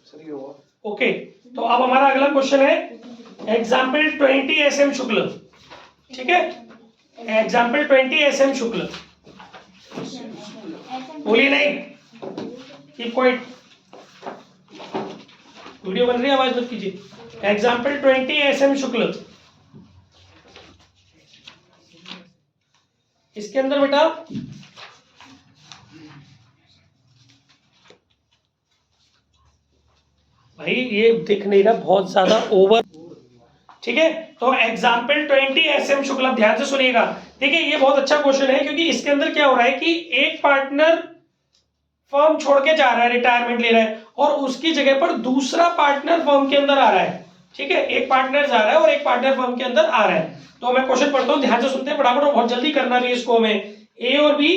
Okay, तो अब हमारा अगला क्वेश्चन है एग्जाम्पल 20 SM शुक्ल। ठीक है, एग्जाम्पल 20 SM शुक्ल। बोलिए नहीं, कीप क्वाइट, वीडियो बन रही है, आवाज मत कीजिए। एग्जाम्पल 20 SM शुक्ल। इसके अंदर बेटा भाई ये दिख नहीं रहा, बहुत ज्यादा ओवर। ठीक है, तो एग्जाम्पल 20 SM शुक्ल, ध्यान से सुनिएगा। ठीक है, ये बहुत अच्छा क्वेश्चन है क्योंकि इसके अंदर क्या हो रहा है कि एक पार्टनर फर्म छोड़ के जा रहा है, रिटायरमेंट ले रहा है, और उसकी जगह पर दूसरा पार्टनर फर्म के अंदर आ रहा है। ठीक है, एक पार्टनर जा रहा है और एक पार्टनर फर्म के अंदर आ रहा है। तो मैं क्वेश्चन पढ़ता हूं, ध्यान से सुनते हैं फटाफट, बहुत जल्दी करना भी इसको। हमें ए और बी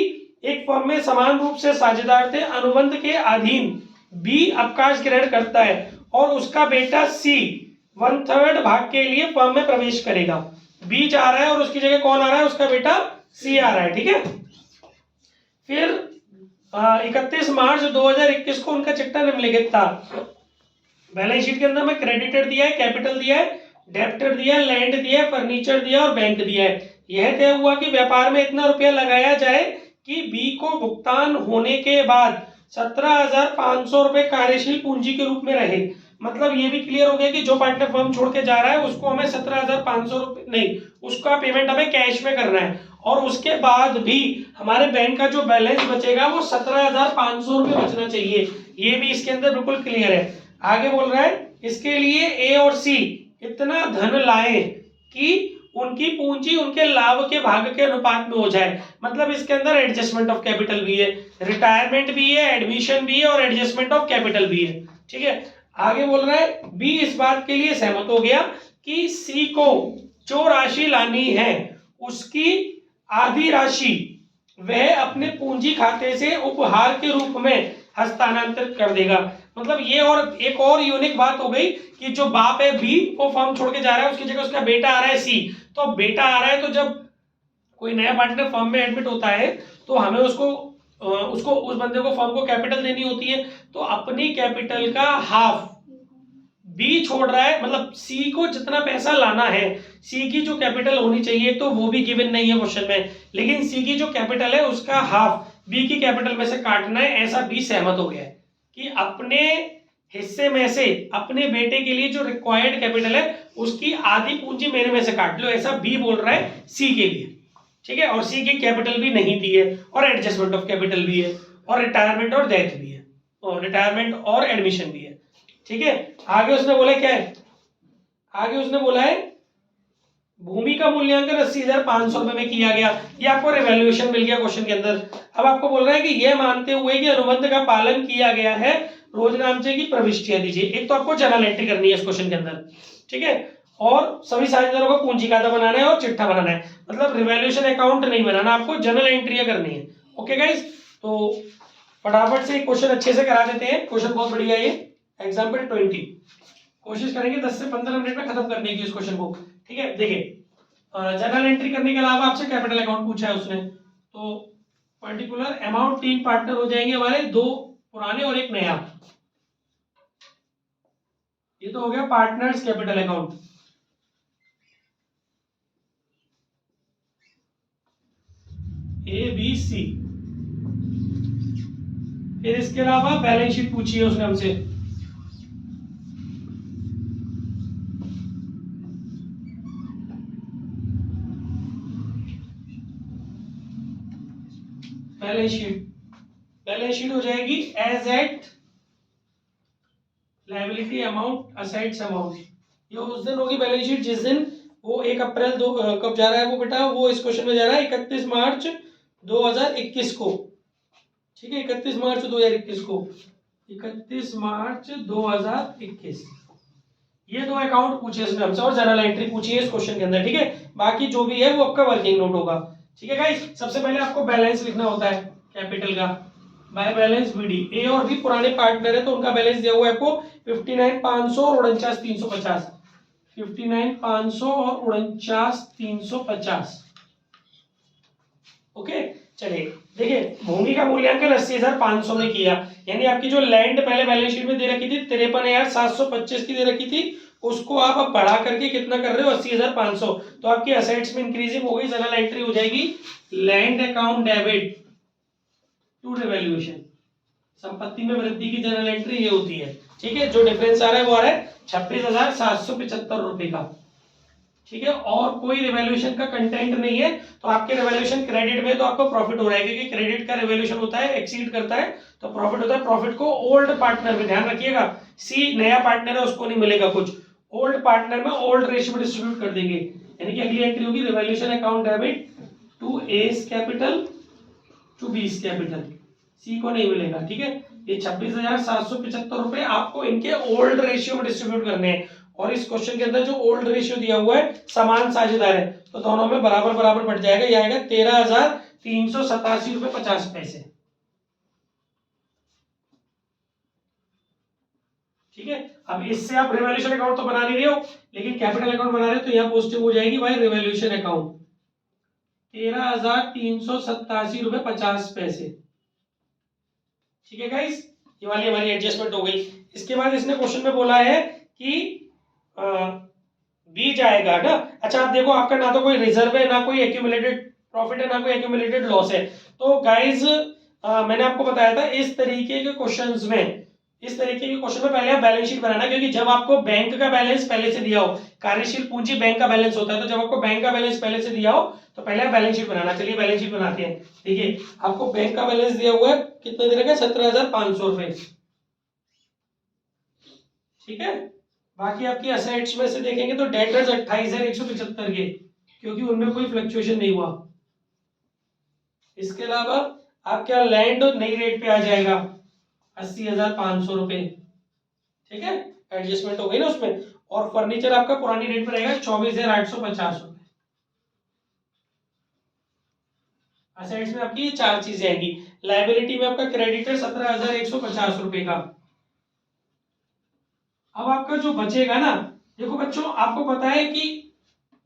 एक फर्म में समान रूप से साझेदार थे, अनुबंध के अधीन बी अवकाश ग्रहण करता है और उसका बेटा सी 1/3 भाग के लिए फर्म में प्रवेश करेगा। बी जा रहा है और उसकी जगह कौन आ रहा है, उसका बेटा सी आ रहा है। ठीक है, फिर 31 मार्च 2021 को उनका चिट्ठा निम्नलिखित था। बैलेंस शीट के अंदर में क्रेडिटर दिया है, कैपिटल दिया है, डेब्टर दिया है, लैंड दिया है, फर्नीचर दिया है और बैंक दिया है। यह तय हुआ कि व्यापार में इतना रुपया लगाया जाए कि बी को भुगतान होने के बाद 17,500 रुपए कार्यशील पूंजी के रूप में रहे। मतलब ये भी क्लियर हो गया कि जो पार्टनर फर्म छोड़ के जा रहा है उसको हमें 17,500 रुपए नहीं, उसका पेमेंट हमें कैश में करना है, और उसके बाद भी हमारे बैंक का जो बैलेंस बचेगा वो 17,500 रुपए बचना चाहिए। ये भी इसके अंदर बिल्कुल क्लियर है। आगे बोल रहा है इसके लिए ए और सी इतना धन लाए कि उनकी पूंजी उनके लाभ के भाग के अनुपात में हो जाए। मतलब इसके अंदर एडजस्टमेंट ऑफ कैपिटल भी है, रिटायरमेंट भी है, एडमिशन भी है और एडजस्टमेंट ऑफ कैपिटल भी है। ठीक है, आगे बोल रहा है बी इस बात के लिए सहमत हो गया कि सी को जो राशि लानी है उसकी आधी राशि वह अपने पूंजी खाते से उपहार के रूप में हस्तांतरित कर देगा। मतलब ये और एक और यूनिक बात हो गई कि जो बाप है बी वो फर्म छोड़ के जा रहा है, उसकी जगह उसका बेटा आ रहा है सी। तो बेटा आ रहा है, तो जब कोई नया पार्टनर फर्म में एडमिट होता है तो हमें उसको उस बंदे को फर्म को कैपिटल देनी होती है। तो अपनी कैपिटल का हाफ बी छोड़ रहा है, मतलब सी को जितना पैसा लाना है, सी की जो कैपिटल होनी चाहिए तो वो भी गिवन नहीं है क्वेश्चन में, लेकिन सी की जो कैपिटल है उसका हाफ बी की कैपिटल में से काटना है। ऐसा बी सहमत हो गया है कि अपने हिस्से में से अपने बेटे के लिए जो रिक्वायर्ड कैपिटल है उसकी आधी पूंजी मेरे में से काट लो, ऐसा बी बोल रहा है सी के लिए। ठीक है, और सी की कैपिटल भी नहीं दी है और एडजस्टमेंट ऑफ कैपिटल भी है और रिटायरमेंट और डेथ भी है और रिटायरमेंट और एडमिशन भी है। ठीक है, आगे उसने बोला क्या है, आगे उसने बोला है भूमि का मूल्यांकन 80,500 रुपए में किया गया। ये आपको रिवैल्यूएशन मिल गया क्वेश्चन के अंदर। अब आपको बोल रहा है कि यह मानते हुए कि अनुबंध का पालन किया गया है, रोजनामचे की प्रविष्टियां दीजिए। एक तो आपको जर्नल एंट्री करनी है इस क्वेश्चन के अंदर। ठीक है, और सभी साझेदारों को पूंजी खाता बनाना है और चिट्ठा बनाना है। मतलब रिवैल्यूएशन अकाउंट नहीं बनाना, आपको जर्नल एंट्री करनी है। ओके गाइस, तो फटाफट से क्वेश्चन अच्छे से करा देते हैं। क्वेश्चन बहुत बढ़िया है ये, एग्जाम्पल 20। कोशिश करेंगे 10 से 15 मिनट में खत्म करने की इस क्वेश्चन को। ठीक है, देखिए जर्नल एंट्री करने के अलावा आपसे कैपिटल अकाउंट पूछा है उसने, तो पर्टिकुलर अमाउंट 3 पार्टनर हो जाएंगे हमारे, 2 पुराने और एक नया। ये तो हो गया partners capital account. A B C. फिर इसके अलावा बैलेंस शीट पूछी है उसने हमसे। बैलेंस शीट हो जाएगी as at liability amount assets amount. ये उस दिन होगी बैलेंस शीट जिस दिन वो 1 अप्रैल कब जा रहा है वो बेटा, वो इस क्वेश्चन में जा रहा है 31 मार्च 2021 को। ठीक है, 31 मार्च 2021 को, 31 मार्च 2021। ये 2 अकाउंट पूछे इसने हमसे और जर्नल एंट्री पूछी है इस क्वेश्चन के अंदर। ठीक है, बाकी जो भी है वो आपका वर्किंग नोट होगा। ठीक है गाइस, सबसे पहले आपको बैलेंस लिखना होता है कैपिटल का, बाय बैलेंस बीडी। ए और बी पुराने पार्टनर है तो उनका बैलेंस दिया हुआ है आपको 59,500 और 49,350। 59,500 और 49,350। ओके, चलिए देखिए भूमि का मूल्यांकन 80,500 में किया, यानी आपकी जो लैंड पहले बैलेंस शीट में दे रखी थी 53,725 की दे रखी थी, उसको आप अब बढ़ा करके कितना कर रहे हो 80,500, तो आपकी असेट्स में इंक्रीजिंग हो गई, जनरल एंट्री हो जाएगी land account debit to revaluation, संपत्ति में वृद्धि की जनरल एंट्री ये होती है। ठीक है, जो डिफरेंस आ रहा है वो आ रहा है 26,775 रुपए का। ठीक है, और कोई रिवैल्यूएशन का कंटेंट नहीं है, तो आपके रिवैल्यूएशन क्रेडिट में तो आपको प्रॉफिट हो रहा है, क्योंकि क्रेडिट का रिवैल्यूएशन होता है एक्सीड करता है तो प्रॉफिट होता है। प्रॉफिट को ओल्ड पार्टनर में, ध्यान रखिएगा, सी नया पार्टनर है उसको नहीं मिलेगा कुछ, ओल्ड पार्टनर में ओल्ड रेशियो में डिस्ट्रीब्यूट कर देंगे, यानी कि अगली एंट्री होगी revaluation account debit to A's capital to B's capital, C को नहीं मिलेगा। ठीक है, ये 26,775 रुपए आपको इनके ओल्ड रेशियो में डिस्ट्रीब्यूट करने हैं, और इस क्वेश्चन के अंदर जो ओल्ड रेशियो दिया हुआ है समान साझेदार है, तो दोनों में बराबर बराबर बढ़ जाएगा, ये आएगा 13,387 रुपए 50 पैसे। ठीक है, अब इससे आप रिवैल्यूएशन अकाउंट तो बना नहीं रहे हो, लेकिन कैपिटल अकाउंट बना रहे हो, तो यहाँ पॉजिटिव हो जाएगी भाई रिवैल्यूएशन अकाउंट 13,387 रुपए 50 पैसे। ठीक है गाइस, ये वाली हमारी एडजस्टमेंट हो गई। इसके बाद इसने क्वेश्चन में बोला है कि बी जाएगा ना। अच्छा आप देखो, आपका ना तो कोई रिजर्व है, ना कोई एक्यूमुलेटेड प्रॉफिट है, ना कोई एक्यूमुलेटेड लॉस है। तो गाइस मैंने आपको बताया था इस तरीके के क्वेश्चंस में, इस तरीके के क्वेश्चन में पहले आप बैलेंस शीट बनाना, क्योंकि जब आपको बैंक का बैलेंस पहले से दिया हो, कार्यशील पूंजी बैंक का बैलेंस होता है, तो जब आपको बैंक का बैलेंस पहले से दिया हो तो पहले आप बैलेंस शीट बनाना। चलिए बैलेंस शीट बनाते हैं। देखिए आपको बैंक का बैलेंस दिया हुआ है, कितना दे रखा है 17,500 रुपए। ठीक है, बाकी आपकी असेट्स में से देखेंगे तो डेटर्स 28,175 के, क्योंकि उनमें कोई फ्लक्चुएशन नहीं हुआ। इसके अलावा आप क्या लैंड नई रेट पे आ जाएगा 80,500 रुपए। ठीक है, एडजस्टमेंट हो गई ना उसमें। और फर्नीचर आपका पुरानी रेट पे रहेगा 24,850 रुपए। असेट्स में आपकी ये चार चीजें आएंगी। लायबिलिटी में आपका क्रेडिटर 17,150 रुपए का। अब आपका जो बचेगा ना, देखो बच्चों आपको पता है कि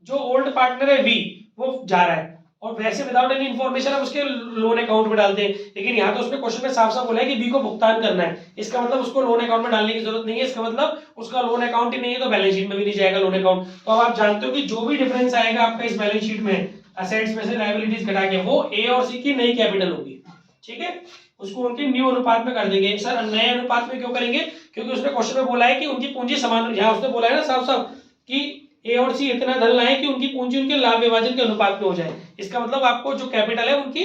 जो ओल्ड पार्टनर है वी वो जा रहा है, और वैसे विदाउट एनी इन्फॉर्मेशन आप उसके लोन अकाउंट में डालते हैं, लेकिन यहाँ तो उसने क्वेश्चन में साफ साफ बोला है कि बी को भुगतान करना है, इसका मतलब उसको लोन अकाउंट में डालने की जरूरत नहीं है, इसका मतलब उसका लोन अकाउंट ही नहीं है, तो बैलेंस शीट में भी नहीं जाएगा लोन अकाउंट। तो अब आप जानते हो कि जो भी डिफरेंस आएगा आपका इस बैलेंस शीट में असेट्स में से लायबिलिटीज घटा के, वो ए और सी की नई कैपिटल होगी। ठीक है, उसको उनके न्यू अनुपात में कर देंगे। सर नए अनुपात में क्यों करेंगे, क्योंकि उसने क्वेश्चन में बोला है कि उनकी पूंजी समान, यहाँ उसने बोला है ना साफ साफ कि ए और सी इतना धन लाए कि उनकी पूंजी उनके लाभ विभाजन के अनुपात में हो जाए। इसका मतलब आपको जो कैपिटल है उनकी,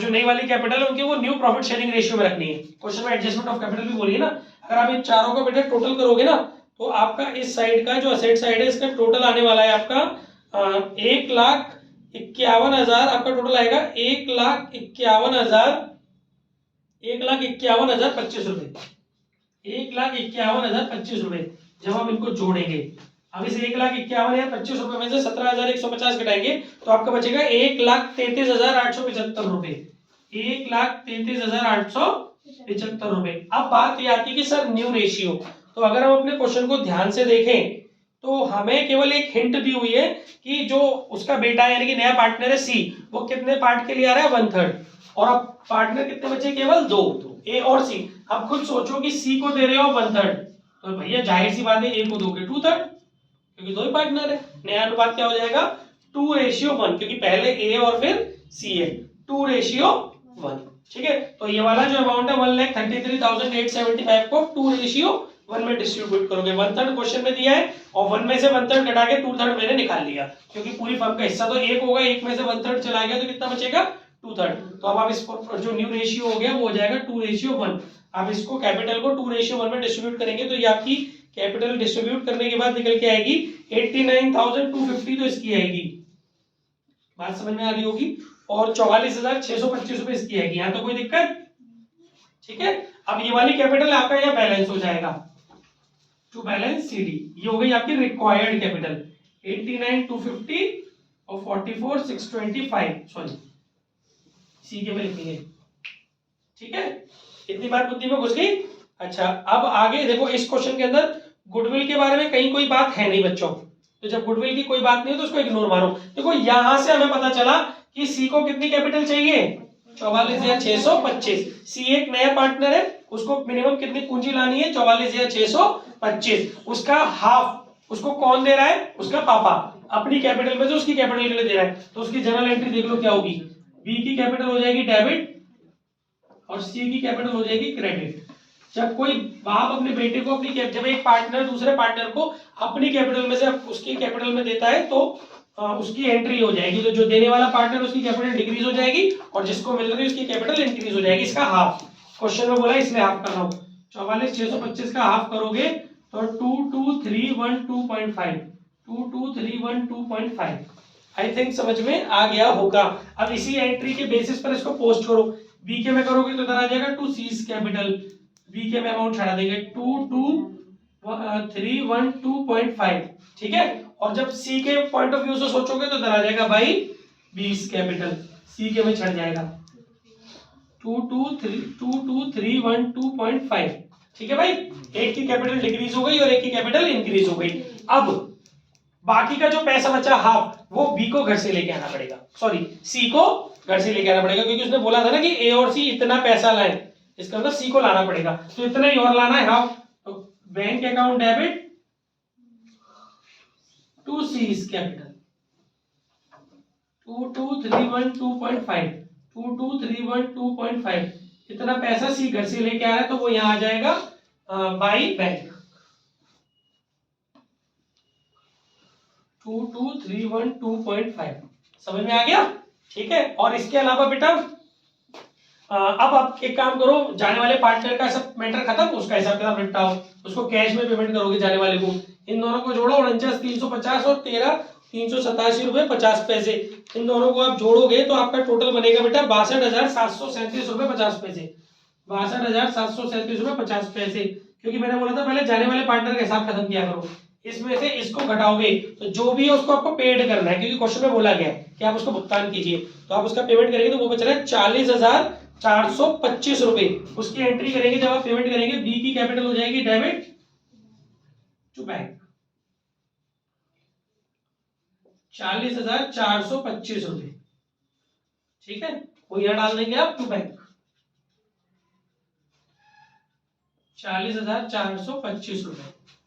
जो नई वाली कैपिटल है उनकी, वो न्यू प्रॉफिट शेयरिंग रेशियो में रखनी है। क्वेश्चन में एडजस्टमेंट ऑफ कैपिटल भी बोलिए ना, अगर आप इन चारों का बेटा टोटल करोगे ना, तो आपका इस साइड का जो असेट साइड है इसका टोटल आने वाला है आपका 1,51,000, आपका टोटल आएगा 1,51,025 रुपए, 1,51,025 रुपए जब हम इनको जोड़ेंगे। अब इस 1,51,025 रुपए में से 17,150 घटाएंगे तो आपका बचेगा 1,33,875 रुपए, 1,33,875 रुपए। अब बात ये आती है कि सर न्यू रेशियो, तो अगर हम अपने क्वेश्चन को ध्यान से देखें तो हमें केवल एक हिंट दी हुई है कि जो उसका बेटा यानी कि नया पार्टनर है सी, वो कितने पार्ट के लिए आ रहा है 1/3, और अब पार्टनर कितने बचे केवल दो, ए और सी। अब खुद सोचो कि सी को दे रहे हो 1/3, तो भैया जाहिर सी बात है ए को दोगे 2/3, क्योंकि दो ही पार्टनर है। नया अनुपात क्या हो जाएगा 2:1, क्योंकि पहले ए और फिर सी है, 2:1। ठीक है, तो ये वाला जो अमाउंट है 1,33,875 को 2:1 में डिस्ट्रीब्यूट करोगे। 1/3 क्वेश्चन में दिया है, और 1 में से 1/3 घटा के 2/3 मैंने निकाल लिया, क्योंकि पूरी फर्म का हिस्सा तो 1 होगा, 1 में से 1/3 चला गया तो कितना बचेगा 2/3। तो अब आप इसको जो न्यू रेशियो हो गया वो हो जाएगा 2:1। आप इसको कैपिटल को 2:1 में डिस्ट्रीब्यूट करेंगे तो ये आपकी कैपिटल डिस्ट्रीब्यूट करने के बाद निकल के आएगी 89,250, तो इसकी आएगी, बात समझ में आ रही होगी, और 44,625 रुपए इसकी आएगी। यहाँ तो कोई दिक्कत। ठीक है, अब ये वाली कैपिटल आपका यहाँ बैलेंस हो जाएगा, टू बैलेंस सीडी, ये हो गई आपकी रिक्वायर्ड कैपिटल 89,250 और 44,625, सॉरी सी के पे लिखेंगे। ठीक है, इतनी बात बुद्धि में घुस गई। अच्छा अब आगे देखो, इस क्वेश्चन के अंदर गुडविल के बारे में कहीं कोई बात है नहीं बच्चों, तो जब गुडविल की कोई बात नहीं हो तो उसको इग्नोर मारो। देखो यहां से हमें पता चला कि सी को कितनी कैपिटल चाहिए 44,625। सी एक नया पार्टनर है, उसको मिनिमम कितनी पूंजी लानी है? 44,625। उसका हाफ उसको कौन दे रहा है? उसका पापा अपनी कैपिटल में से उसकी कैपिटल के लिए दे रहा है, तो उसकी जनरल एंट्री देख लो क्या होगी। बी की कैपिटल हो जाएगी डेबिट और सी की कैपिटल हो जाएगी क्रेडिट। जब कोई बाप अपने बेटे को अपनी जब एक पार्टनर दूसरे पार्टनर को अपनी कैपिटल में से उसकी कैपिटल में देता है तो उसकी एंट्री हो जाएगी। तो जो देने वाला पार्टनर उसकी कैपिटल डिक्रीज हो जाएगी और जिसको मिल रही है उसकी कैपिटल इंक्रीज हो जाएगी। इसका हाफ क्वेश्चन में बोला इसलिए हाफ कर रहा हूँ। 44,625 का हाफ करोगे तो 22,312.5 22,312.5। आई थिंक समझ में आ गया होगा। अब इसी एंट्री के बेसिस पर इसको पोस्ट करो। बी के में करोगे तो इधर आ जाएगा टू सीज कैपिटल, बी के में अमाउंट छड़ा देंगे 22,312.5, ठीक है। और जब सी के पॉइंट ऑफ व्यू से सोचोगे तो इधर आ जाएगा भाई बीस कैपिटल, सी के में छड़ जाएगा 22,312.5, ठीक है भाई। एक की कैपिटल डिक्रीज हो गई और एक की कैपिटल इंक्रीज हो गई। अब बाकी का जो पैसा बचा हाफ, वो बी को घर से लेके आना पड़ेगा, सॉरी सी को घर से लेके आना पड़ेगा, क्योंकि उसने बोला था ना कि ए और सी इतना पैसा लाए, इसका मतलब सी को लाना पड़ेगा, तो इतना ही और लाना है हाफ। तो bank account debit to C's capital 22,312.5 22,312.5 इतना पैसा सी घर से लेके आ रहा है, तो वो यहां आ जाएगा बाई बैंक 22,312.5। समझ में आ गया, ठीक है। और इसके अलावा बेटा अब आप एक काम करो, जाने वाले पार्टनर का सब मैटर खत्म, उसका हिसाब किताब निपटाओ, उसको कैश में पेमेंट करोगे जाने वाले को। इन दोनों को जोड़ो, 49,350 और 13,387 रुपए 50 पैसे। इन दोनों को आप जोड़ोगे तो आपका टोटल बनेगा बेटा 62,737 रुपए 50 पैसे 62,737 रुपए 50 पैसे। क्योंकि मैंने बोला था पहले जाने वाले पार्टनर का हिसाब खत्म किया करो, इसमें से इसको घटाओगे तो जो भी है उसको आपको पेड करना है, क्योंकि क्वेश्चन में बोला गया है कि आप उसको भुगतान कीजिए, तो आप उसका पेमेंट करेंगे तो वो बच रहा है 40,425 रुपए। उसकी एंट्री करेंगे, जब आप पेमेंट करेंगे बी की कैपिटल हो जाएगी डेबिट टू बैंक 40,425 रुपए, ठीक है। वो यहां डाल देंगे आप टू बैंक 40,425 रुपए।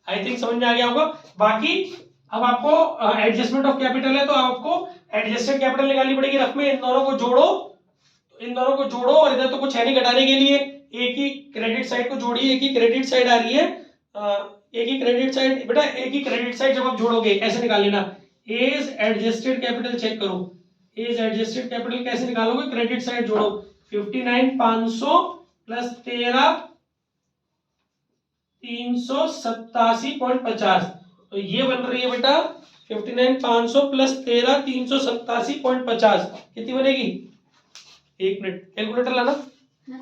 आई थिंक समझ में आ गया होगा। बाकी अब आपको एडजस्टमेंट ऑफ कैपिटल है तो आपको एडजस्टेड कैपिटल निकालनी पड़ेगी रफ में। इन दोनों को जोड़ो, इन दोनों को जोड़ो, और इधर तो कुछ है नहीं घटाने के लिए, एक ही क्रेडिट साइड को जोड़िए, एक ही क्रेडिट साइड आ रही है, एक ही क्रेडिट साइड बेटा, एक ही क्रेडिट साइड जब आप जोड़ोगे ऐसे निकाल लेना। एज एडजस्टेड कैपिटल चेक करो, एज एडजस्टेड कैपिटल कैसे निकालोगे? क्रेडिट साइड जोड़ो, 59,500 प्लस 13,387.50, तो ये बन रही है बेटा 59,500 प्लस 13,387.50, कितनी बनेगी? एक मिनट कैलकुलेटर लाना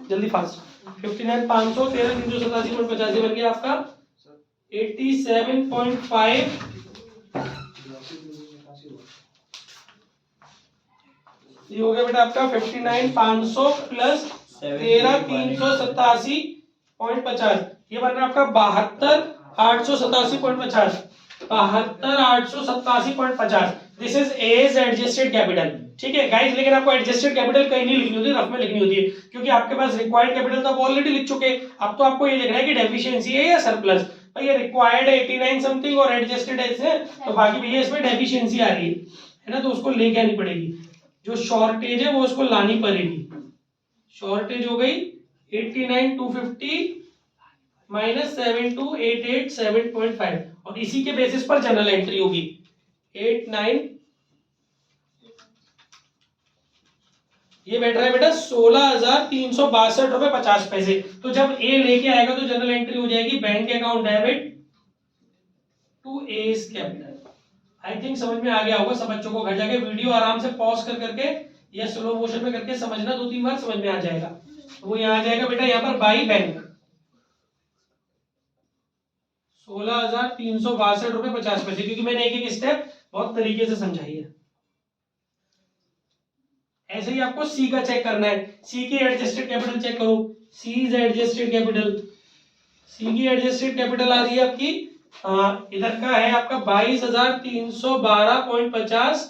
जल्दी फास्ट। 59,500 13,387.50 बन गया आपका 87.5, ये हो गया बेटा आपका 59,500 प्लस 13,387.50, ये बन रहा है आपका 72,887.50 72,887.50। This is A's adjusted capital, ठीक है गाइस। लेकिन आपको एडजस्टेड कैपिटल कहीं नहीं लिखनी होती, रफ में लिखनी होती है, क्योंकि आपके पास रिक्वायर्ड कैपिटल तो आप ऑलरेडी लिख चुके। अब तो आपको ये लिखना है कि डेफिशिएंसी है या सरप्लस। भाई ये रिक्वायर्ड है 89 समथिंग और एडजस्टेड है, तो बाकी भैया इसमें डेफिशिएंसी आ रही है ना, तो उसको लेके आनी पड़ेगी। जो शॉर्टेज है वो उसको लानी पड़ेगी। शॉर्टेज हो गई 89,250 माइनस 72,887.5, और इसी के बेसिस पर जनरल एंट्री होगी 89, ये बैठ रहा है बेटा 16,362 रुपए 50 पैसे। तो जब ए लेके आएगा तो जनरल एंट्री हो जाएगी bank account debit to A's capital. I think समझ में आ गया होगा सब बच्चों को। घर जाके वीडियो आराम से पॉज कर करके या स्लो मोशन में करके समझना, 2-3 बार समझ में आ जाएगा। तो वो यहाँ आ जाएगा बेटा यहाँ पर बाई बैंक 16,362 रुपए 50 पैसे, क्योंकि मैंने एक एक स्टेप बहुत तरीके से समझाई है। ऐसे ही आपको सी का चेक करना है, सी की एडजस्टेड कैपिटल चेक करो, सी इज एडजस्टेड कैपिटल, सी की एडजस्टेड कैपिटल आ रही है आपकी इधर का है आपका 22,312.50।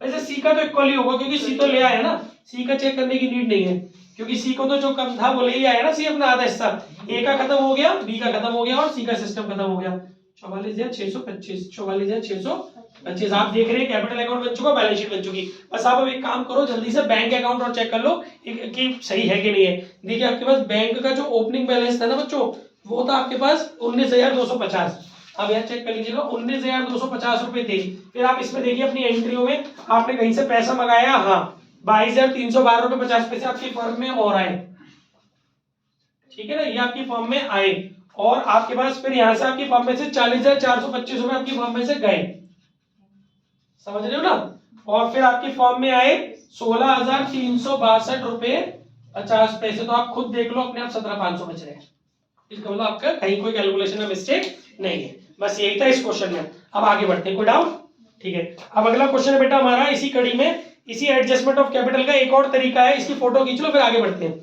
वैसे सी का तो इक्वल ही होगा क्योंकि सी तो ले आया है ना, सी का चेक करने की नीड नहीं है, क्योंकि सी को तो जो कम था वो ले ही आया ना, सी अपना आधा हिस्सा, ए का खत्म हो गया, बी का खत्म हो गया और सी का सिस्टम खत्म हो गया। 44,625, 44,625 आप देख रहे हैं कैपिटल अकाउंट बन चुका, बैलेंस शीट बन चुकी। बस आप अब एक काम करो, जल्दी से बैंक अकाउंट और चेक कर लो कि सही है कि नहीं है। देखिए आपके पास बैंक का जो ओपनिंग बैलेंस था ना बच्चों, वो था आपके पास 19,250। अब यहाँ चेक कर लीजिएगा, 19,250 रुपए थे। फिर आप इसमें देखिए अपनी एंट्रियों में आपने कहीं से पैसा मंगाया, हाँ 22,312 रुपए 50 पैसे आपकी फर्म में और आए, ठीक है ना, ये आपकी फर्म में आए। और आपके पास फिर यहां से आपकी फर्म में से 40,425 रुपए आपकी फर्म में से गए, समझ रहे हो ना। और फिर आपकी फर्म में आए 16,362 रुपए 50 पैसे। तो आप खुद देख लो अपने आप 17,500 बच रहे हैं। इसका मतलब आपका कहीं कोई कैलकुलेशन में मिस्टेक नहीं है। बस यही था इस क्वेश्चन में। अब आगे बढ़ते हैं, कोई डाउट? ठीक है, अब अगला क्वेश्चन है बेटा हमारा इसी कड़ी में, इसी एडजस्टमेंट ऑफ कैपिटल का एक और तरीका है, इसकी फोटो खींच लो फिर आगे बढ़ते हैं।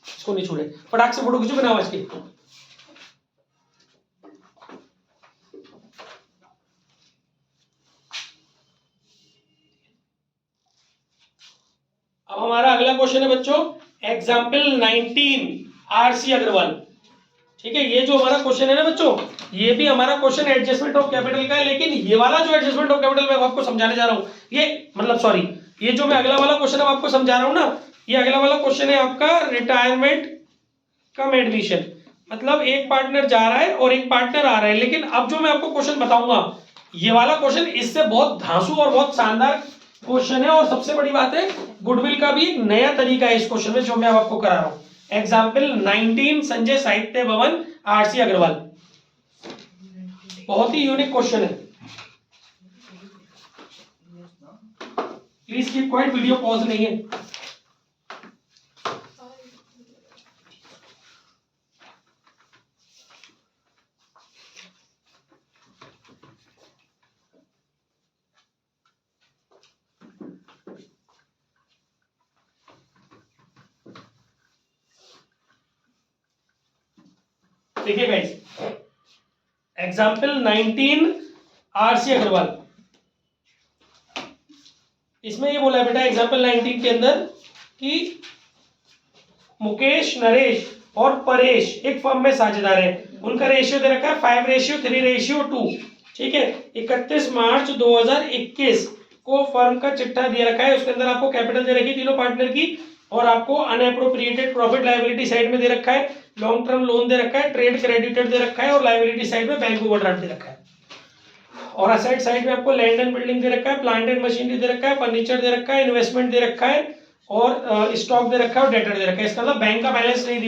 इसको नहीं छोड़े, फटाक से फोटो खींचो बिना आवाज के। अब हमारा अगला क्वेश्चन है बच्चों एग्जाम्पल 19 आरसी अग्रवाल। ठीक है, ये जो हमारा क्वेश्चन है ना बच्चों, ये भी हमारा क्वेश्चन एडजस्टमेंट ऑफ कैपिटल का है, लेकिन ये वाला जो एडजस्टमेंट ऑफ कैपिटल मैं आपको समझाने जा रहा हूं, ये मतलब सॉरी, ये जो मैं अगला वाला क्वेश्चन आपको समझा रहा हूं ना, ये अगला वाला क्वेश्चन है आपका रिटायरमेंट कम एडमिशन। मतलब एक पार्टनर जा रहा है और एक पार्टनर आ रहा है, लेकिन अब जो मैं आपको क्वेश्चन बताऊंगा, ये वाला क्वेश्चन इससे बहुत धांसू और बहुत शानदार क्वेश्चन है। और सबसे बड़ी बात है, गुडविल का भी एक नया तरीका है इस क्वेश्चन में जो मैं आपको करा रहा हूं। एग्जाम्पल 19 संजय साहित्य भवन आरसी अग्रवाल, बहुत ही यूनिक क्वेश्चन है। Please keep quiet, video pause नहीं है। देखिए गाइस, एग्जाम्पल 19 आरसी अग्रवाल, इसमें ये बोला है बेटा एग्जाम्पल 19 के अंदर कि मुकेश, नरेश और परेश एक फर्म में साझेदार हैं। उनका रेशियो दे रखा है 5:3:2। ठीक है, 31 मार्च 2021 को फर्म का चिट्ठा दे रखा है, उसके अंदर आपको कैपिटल दे रखी तीनों पार्टनर की, और आपको अनएप्रोप्रिएटेड प्रॉफिट लायबिलिटी साइड में दे रखा है, लॉन्ग टर्म लोन दे रखा है, ट्रेड क्रेडिटेड दे रखा है, और लायबिलिटी साइड में बैंक ओवरड्राफ्ट दे रखा है। और असेट साइड में आपको लैंड एंड बिल्डिंग दे रखा है, प्लांट एंड मशीनरी दे रखा है, फर्नीचर दे रखा है, इन्वेस्टमेंट दे रखा है, और स्टॉक दे रखा है और डेटर दे रखा है। इसका मतलब बैंक का बैलेंस नहीं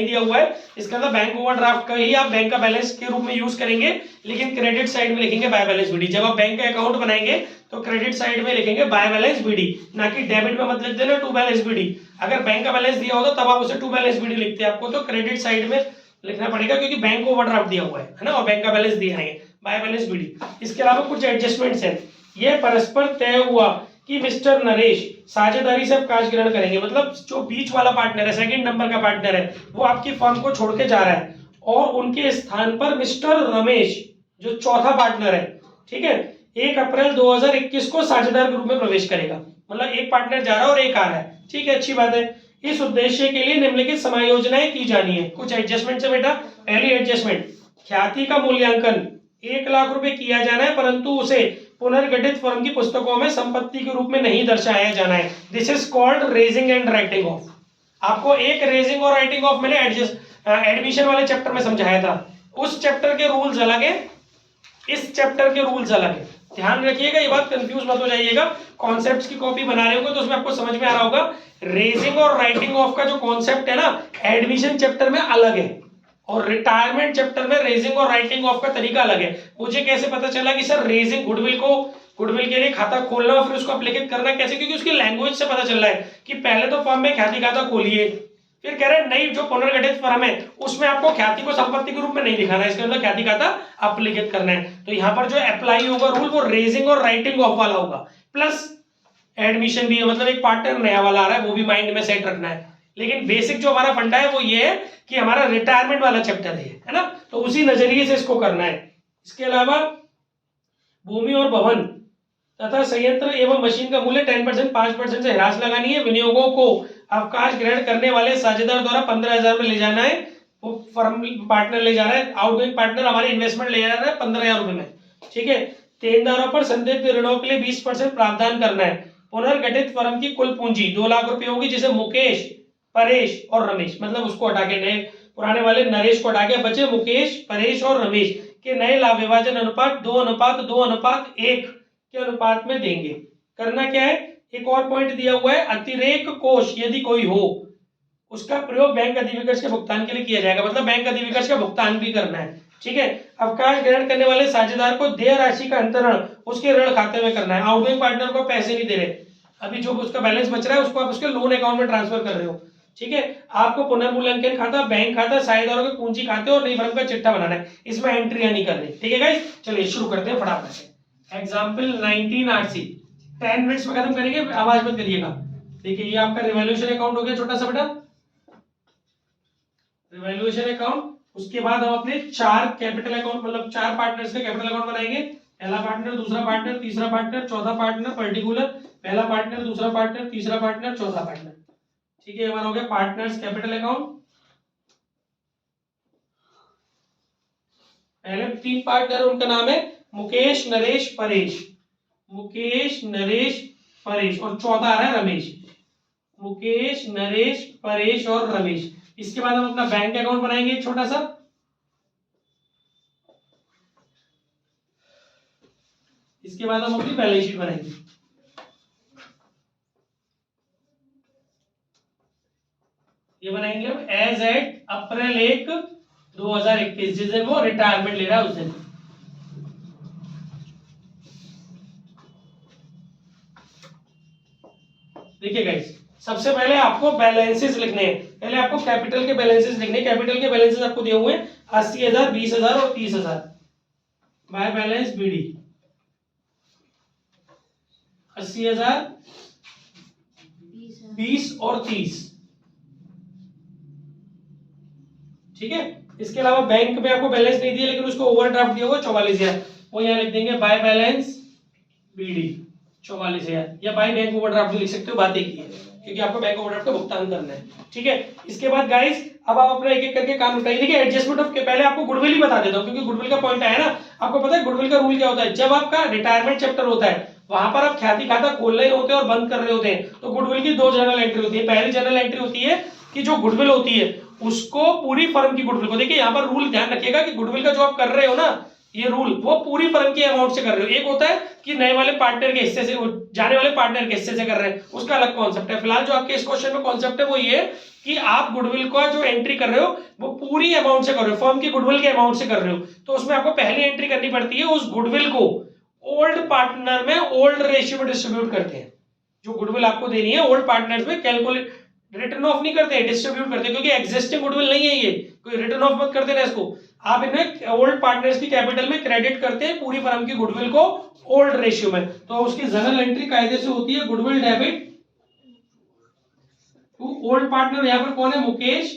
दिया हुआ है। इसका मतलब बैंक ओवरड्राफ्ट का ही आप बैंक का बैलेंस के रूप में यूज करेंगे, लेकिन क्रेडिट साइड में लिखेंगे बाय बैलेंस बीडी। जब आप बैंक का अकाउंट बनाएंगे तो क्रेडिट साइड में लिखेंगे बाय बैलेंस बीडी, ना कि डेबिट में मत लिख देना टू बैलेंस बीडी। अगर बैंक का बैलेंस दिया होता तब आप उसे टू बैलेंस बीडी लिखते हैं, आपको तो क्रेडिट साइड में लिखना पड़ेगा क्योंकि बैंक को ओवरड्राफ्ट दिया हुआ है ना, और बैंक का बैलेंस दिया है बाय बैलेंस बीडी। इसके अलावा कुछ एडजस्टमेंट्स हैं। ये परस्पर तय हुआ कि मिस्टर नरेश साझेदारी से अवकाश ग्रहण करेंगे, मतलब जो बीच वाला पार्टनर है, सेकंड नंबर का पार्टनर है, वो आपकी फर्म को छोड़ के जा रहा है, और उनके स्थान पर मिस्टर रमेश जो चौथा पार्टनर है, ठीक है, 1 अप्रैल 2021 को साझेदार के रूप में प्रवेश करेगा। मतलब एक पार्टनर जा रहा है और एक आ रहा है, ठीक है, अच्छी बात है। इस उद्देश्य के लिए निम्नलिखित समायोजनाएं की जानी है। कुछ एडजस्टमेंट है बेटा। पहली एडजस्टमेंट, ख्याति का मूल्यांकन 1 लाख रुपए किया जाना है, परंतु उसे पुनर्गठित फर्म की पुस्तकों में संपत्ति के रूप में नहीं दर्शाया जाना है। This is called raising and writing of. आपको एक रेजिंग और राइटिंग ऑफ मैंने एडमिशन वाले चैप्टर में समझाया था, उस चैप्टर के रूल्स अलग है, इस चैप्टर के रूल्स अलग है। ध्यान रखिएगा, ये बात कंफ्यूज मत हो जाइएगा। कॉन्सेप्ट्स की कॉपी बना रहे होंगे तो उसमें आपको समझ में आ रहा होगा, रेजिंग और राइटिंग ऑफ का जो कॉन्सेप्ट है ना, एडमिशन चैप्टर में अलग है, और रिटायरमेंट चैप्टर में रेजिंग और राइटिंग ऑफ का तरीका अलग है। मुझे कैसे पता चला कि सर रेजिंग गुडविल के लिए खाता खोलना और फिर उसको अप्लीकेट करना कैसे, क्योंकि उसकी लैंग्वेज से पता चल रहा है कि पहले तो फर्म में ख्याति खाता खोलिए, फिर कह रहे हैं नई जो पुनर्गठित फर्म है उसमें आपको ख्याति को संपत्ति के रूप में नहीं दिखाना है, इसके अंदर ख्याति खाता अप्लीकेट करना है। तो यहाँ पर जो अप्लाई होगा रूल वो रेजिंग और राइटिंग ऑफ वाला होगा, प्लस एडमिशन भी है, मतलब एक पार्टनर नया वाला आ रहा है, वो भी माइंड में सेट रखना है। लेकिन बेसिक जो हमारा फंडा है वो ये है कि हमारा रिटायरमेंट वाला चैप्टर है ना, तो उसी नजरिए से इसको करना है। इसके अलावा भूमि और भवन तथा संयंत्र एवं मशीन का मूल्य 10% 5% से ह्रास लगानी है। विनियोगों को अवकाश ग्रहण करने वाले साझेदार द्वारा 15,000 में ले जाना है। वो फर्म पार्टनर ले जा रहा है, आउटगोइंग पार्टनर हमारे इन्वेस्टमेंट ले जा रहा है 15,000 रुपए में, ठीक है। देनदारों पर संदिग्ध ऋणों के लिए 20% प्रावधान करना है। पुनर्गठित फर्म की कुल पूंजी 2 लाख रुपए होगी, जिसे मुकेश, परेश और रमेश, मतलब उसको हटा के नए पुराने वाले नरेश को हटा के बचे मुकेश, परेश और रमेश के नए लाभ विभाजन अनुपात 2:2:1 के अनुपात में देंगे। करना क्या है, एक और पॉइंट दिया हुआ है, अतिरेक कोष यदि कोई हो उसका प्रयोग बैंक अधिविकर्ष के भुगतान के लिए किया जाएगा, मतलब बैंक अधिविकर्ष का भुगतान भी करना है, ठीक है। अवकाश ग्रहण करने वाले साझेदार को देय राशि का अंतरण उसके ऋण खाते में करना है। आउटगोइंग पार्टनर को पैसे नहीं दे रहे, अभी जो उसका बैलेंस बच रहा है उसको आप उसके लोन अकाउंट में ट्रांसफर कर रहे हो, ठीक है। आपको पुनर्मूल्यांकन खाता, बैंक खाता, साझेदारों के पूंजी खाते और नई फर्म का चिट्ठा बनाना है, इसमें एंट्री नहीं करनी, ठीक है गाइस। चलिए शुरू करते हैं फटाफट से। एग्जाम्पल 19 आरसी 10 मिनट्स में खत्म करेंगे, आवाज मत करिएगा। देखिए ये आपका रिवॉल्यूशन अकाउंट हो गया छोटा सा बेटा, रिवॉल्यूशन अकाउंट। उसके बाद हम अपने 4 कैपिटल अकाउंट, मतलब 4 पार्टनर्स का कैपिटल अकाउंट बनाएंगे। पहला पार्टनर, दूसरा पार्टनर, तीसरा पार्टनर, चौथा पार्टनर, पर्टिकुलर। पहला पार्टनर, दूसरा पार्टनर, तीसरा पार्टनर, चौथा पार्टनर, ठीक है। हमारा हो गया पार्टनर्स कैपिटल अकाउंट। पहले 3 पार्टनर, उनका नाम है मुकेश, नरेश, परेश। मुकेश, नरेश, परेश, और चौथा आ रहा है रमेश। मुकेश, नरेश, परेश और रमेश। इसके बाद हम अपना बैंक अकाउंट बनाएंगे छोटा सा। इसके बाद हम अपनी बैलेंस शीट बनाएंगे। ये बनाएंगे हम एज एट अप्रैल 1 2021, जिस दिन वो रिटायरमेंट ले रहा है उस दिन। देखिए गाइस, सबसे पहले आपको बैलेंसेस लिखने हैं। पहले आपको कैपिटल के बैलेंसेस लिखने हैं। कैपिटल के बैलेंसेस आपको दिए हुए हैं 80,000, 20,000 और 30,000 बाय बैलेंस बीडी। 80,000, 20 और 30, ठीक है। इसके अलावा बैंक में आपको बैलेंस नहीं दिया, लेकिन उसको ओवरड्राफ्ट दिया हुआ 44,000, वो यहाँ लिख देंगे बाय बैलेंस बीडी 44,000, या बाय बैंक ओवरड्राफ्ट भी लिख सकते हो, बात एक ही है, क्योंकि आपको बैंक ओवरड्राफ्ट का भुगतान करना है, ठीक है। इसके बाद गाइस अब आप अपना एक एक करके काम उठाइए। देखिए एडजस्टमेंट ऑफ, पहले आपको गुडविल ही बता देता हूं, क्योंकि गुडविल का पॉइंट आया ना। आपको पता है गुडविल का रूल क्या होता है, जब आपका रिटायरमेंट चैप्टर होता है वहां पर आप ख्याति खाता खोल रहे होते हैं और बंद कर रहे होते हैं, तो गुडविल की 2 जनरल एंट्री होती है। पहली जनरल एंट्री होती है कि जो गुडविल होती है उसको पूरी फर्म की गुडविल को, देखिए यहाँ पर रूल ध्यान रखिएगा कि गुडविल का जो आप कर रहे हो ना, ये रूल वो पूरी फर्म के अमाउंट से कर रहे हो। एक होता है कि नए वाले पार्टनर के हिस्से से, जाने वाले पार्टनर के हिस्से से कर रहे हैं, उसका अलग कॉन्सेप्ट है। फिलहाल जो आपके इस क्वेश्चन में कॉन्सेप्ट है वो ये कि आप गुडविल का जो एंट्री कर रहे हो वो पूरी अमाउंट से कर रहे हो, फर्म की गुडविल के अमाउंट से कर रहे हो। तो उसमें आपको पहली एंट्री करनी पड़ती है, उस गुडविल को ओल्ड पार्टनर में ओल्ड रेशियो में डिस्ट्रीब्यूट करते हैं। जो गुडविल आपको देनी है ओल्ड पार्टनर्स में कैलकुलेट, रिटर्न ऑफ नहीं करते हैं, डिस्ट्रीब्यूट करते हैं, क्योंकि एग्जिस्टिंग गुडविल नहीं है ये, कोई रिटर्न ऑफ मत कर देना इसको। आप इन्हें ओल्ड पार्टनर्स की कैपिटल में क्रेडिट करते हैं पूरी फर्म की गुडविल को ओल्ड रेशियो में। तो उसकी जनरल एंट्री कायदे से होती है goodwill debit to old partner. यहां पर कौन है, मुकेश,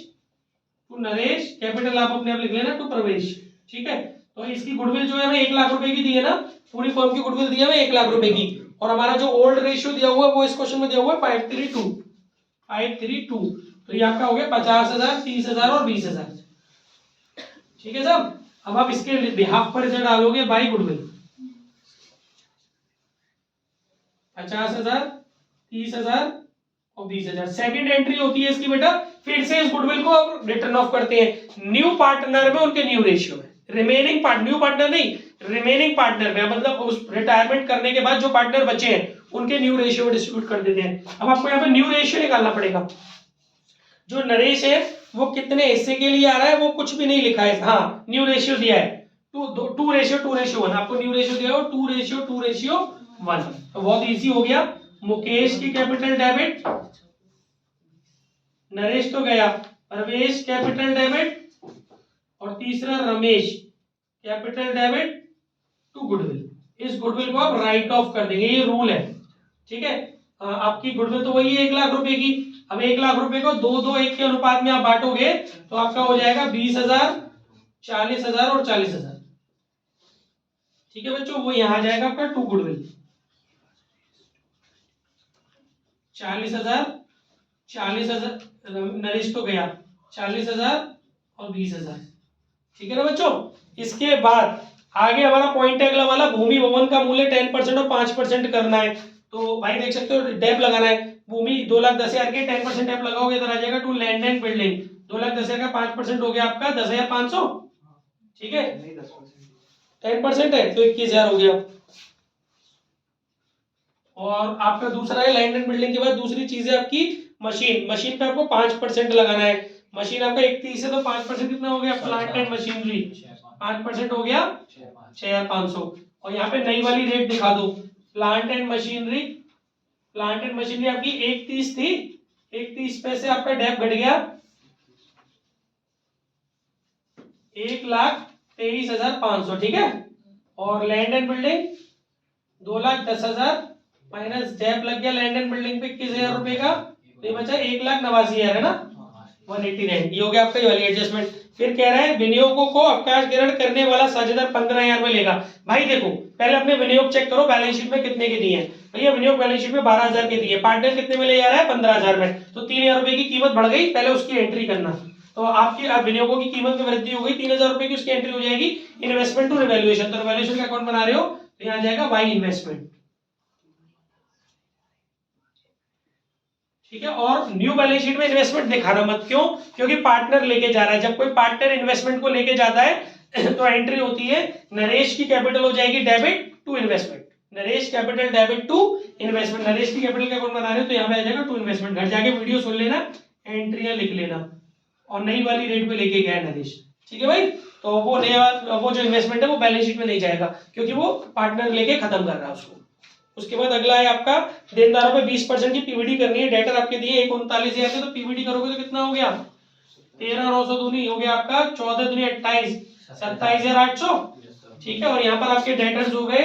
टू नरेश, कैपिटल आप अपने आप लिख लेना, टू प्रवेश, ठीक है। तो इसकी गुडविल जो है हमें 1 लाख रुपए की दी है ना, पूरी फर्म की गुडविल दी है हमें 1 लाख रुपए की, और हमारा जो ओल्ड रेशियो दिया हुआ है वो इस क्वेश्चन में दिया हुआ है 532। तो ये आपका हो गया 50,000, 30,000 और 20,000, ठीक है साहब। अब आप इसके बिहाफ पर इधर डालोगे बाई गुडविल 50,000, 30,000 और 20,000। सेकंड एंट्री होती है इसकी बेटा, फिर से इस गुडविल को अब रिटर्न ऑफ करते हैं न्यू पार्टनर में, उनके न्यू रेशियो में। रिमेनिंग पार्ट, न्यू पार्टनर नहीं, रिमेनिंग पार्टनर में, मतलब उस रिटायरमेंट करने के बाद जो पार्टनर बचे हैं उनके न्यू रेशियो में डिस्ट्रीब्यूट कर देते हैं। अब आपको यहाँ पे न्यू रेशियो निकालना पड़ेगा। जो नरेश है वो कितने हिस्से के लिए आ रहा है वो कुछ भी नहीं लिखा है, हाँ न्यू रेशियो दिया है 2:1। आपको न्यू रेशियो दिया हो 2:1, तो बहुत इजी हो गया। मुकेश की कैपिटल डेबिट, नरेश तो गया, प्रवेश कैपिटल डेबिट, और तीसरा Ramesh capital debit to goodwill. इस गुडविल को आप राइट ऑफ कर देंगे, ये रूल है, ठीक है। आपकी गुडविल तो वही है 1 लाख रुपए की। अब 1 लाख रुपए को 2:1 के अनुपात में आप बांटोगे तो आपका हो जाएगा 20,000, 40,000 और 40,000, ठीक है बच्चों। वो यहां आ जाएगा आपका टू गुडविल, 40,000, 40,000, नरेश तो गया, 40,000 और 20,000। ठीक है ना बच्चों। इसके बाद आगे हमारा पॉइंट है अगला वाला, भूमि भवन का मूल्य 10% और 5% करना है। तो भाई देख सकते हो डेप लगाना है, भूमि 2,10,000 के 10% डेप लगाओगे इधर आ जाएगा टू लैंड एंड बिल्डिंग, 2,10,000 का 5% हो गया आपका 10,500। ठीक है 10% है तो 21,000 हो गया। और आपका दूसरा है लैंड एंड बिल्डिंग के बाद दूसरी चीज है आपकी मशीन, मशीन पे आपको 5% लगाना है। मशीन आपका 31 है तो 5% कितना हो गया, प्लांट एंड मशीनरी 5% हो गया 6,500। और यहाँ पे नई वाली रेट दिखा दो, plant and machinery, plant and machinery आपकी 31 थी, 31 पे से आपका डेप घट गया 1,23,500। ठीक है। और land and building 2,10,000 minus dep लग गया लैंड एंड बिल्डिंग पे 21,000 रुपए का, तो ये बचा 1,89,000 है ना, 189। ये हो गया आपका ये वाली एडजस्टमेंट। फिर कह रहा है विनियोगों को अवकाश ग्रहण करने वाला साझेदार 15,000 में लेगा। भाई देखो पहले अपने विनियोग चेक करो बैलेंस शीट में कितने के दिए हैं। भैया विनियोग बैलेंस शीट में 12,000 के दिए, पार्टनर कितने में ले जा रहा है 15,000 में, तो 3,000 रुपए की कीमत बढ़ गई, पहले उसकी एंट्री करना। तो आपकी विनियोगों की कीमत में वृद्धि हो गई, 3,000 रुपए की उसकी एंट्री हो जाएगी। इन्वेस्टमेंट टू रिवैल्यूएशन, तो रिवैल्यूएशन का अकाउंट बना रहे हो तो यहाँ जाएगा बाई इन्वेस्टमेंट। ठीक है। और न्यू बैलेंस शीट में इन्वेस्टमेंट दिखाना मत, क्यों, क्योंकि पार्टनर लेके जा रहा है। जब कोई पार्टनर इन्वेस्टमेंट को लेके जाता है तो एंट्री होती है, नरेश की कैपिटल हो जाएगी debit to investment, Naresh capital debit to investment, Naresh की कैपिटल का अकाउंट बना रहे हो तो यहाँ पे आ जाएगा टू इन्वेस्टमेंट। घर जाके वीडियो सुन लेना, एंट्रियां लिख लेना। और नई वाली रेट पे लेके गया नरेश। ठीक है भाई। तो वो नया वो जो इन्वेस्टमेंट है वो बैलेंस शीट में नहीं जाएगा क्योंकि वो पार्टनर लेके खत्म कर रहा है उसको। उसके बाद अगला है आपका देनदारों पे 20% की पीवीडी करनी है। डेटर आपके दिए 39,000 थे तो पीवीडी करोगे तो कितना हो गया, 13,900 दूनी हो गया आपका 14 दूनी 28, 27,800। ठीक है। और यहाँ पर आपके डेटर्स हो गए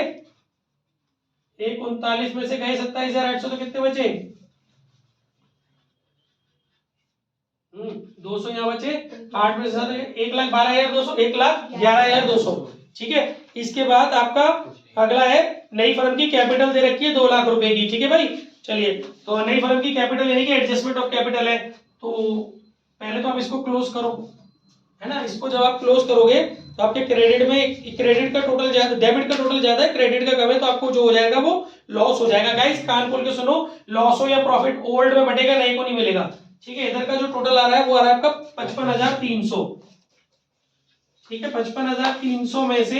39 में से गए 27,800 तो कितने बचे 200 यहाँ बचे, 8 में से 1,12,200, 1,11,200। ठीक है। इसके बाद आपका अगला है नई फर्म की कैपिटल दे रखी है 2 लाख रुपए की। ठीक है भाई। चलिए तो नई फर्म की कैपिटल यानी कि एडजस्टमेंट ऑफ कैपिटल है, तो पहले तो आप इसको क्लोज करो, है ना। इसको जब आप क्लोज करोगे तो आपके क्रेडिट में क्रेडिट का टोटल ज्यादा, डेबिट का टोटल ज्यादा है, क्रेडिट का कम है, तो आपको जो हो जाएगा वो लॉस हो जाएगा। गाइस कान खोल के सुनो, लॉस हो या प्रॉफिट ओल्ड में बटेगा, नई को नहीं मिलेगा। ठीक है। इधर का जो टोटल आ रहा है वो आ रहा है आपका 55,300। ठीक है। 55,300 में से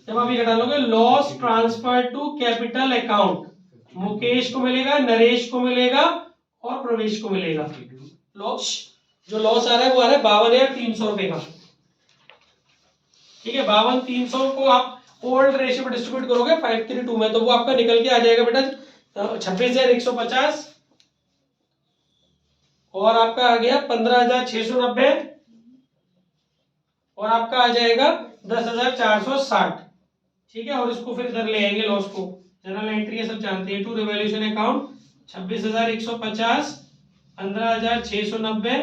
जब आप ये घटा लोगे loss transfer to capital account, Mukesh को मिलेगा, नरेश को मिलेगा और प्रवेश को मिलेगा। लॉस जो लॉस आ रहा है वो आ रहा है 52,300 रुपए का। ठीक है। 52,300 को आप ओल्ड रेशियो में डिस्ट्रीब्यूट करोगे 5:3 में, तो वो आपका निकल के आ जाएगा बेटा 26,150 और आपका आ गया 15,690 और आपका आ जाएगा 10,460। ठीक है। और इसको फिर इधर ले आएंगे लॉस को, जनरल एंट्री है सब जानते हैं, टू रिवैल्यूएशन अकाउंट 26,150, 15,690,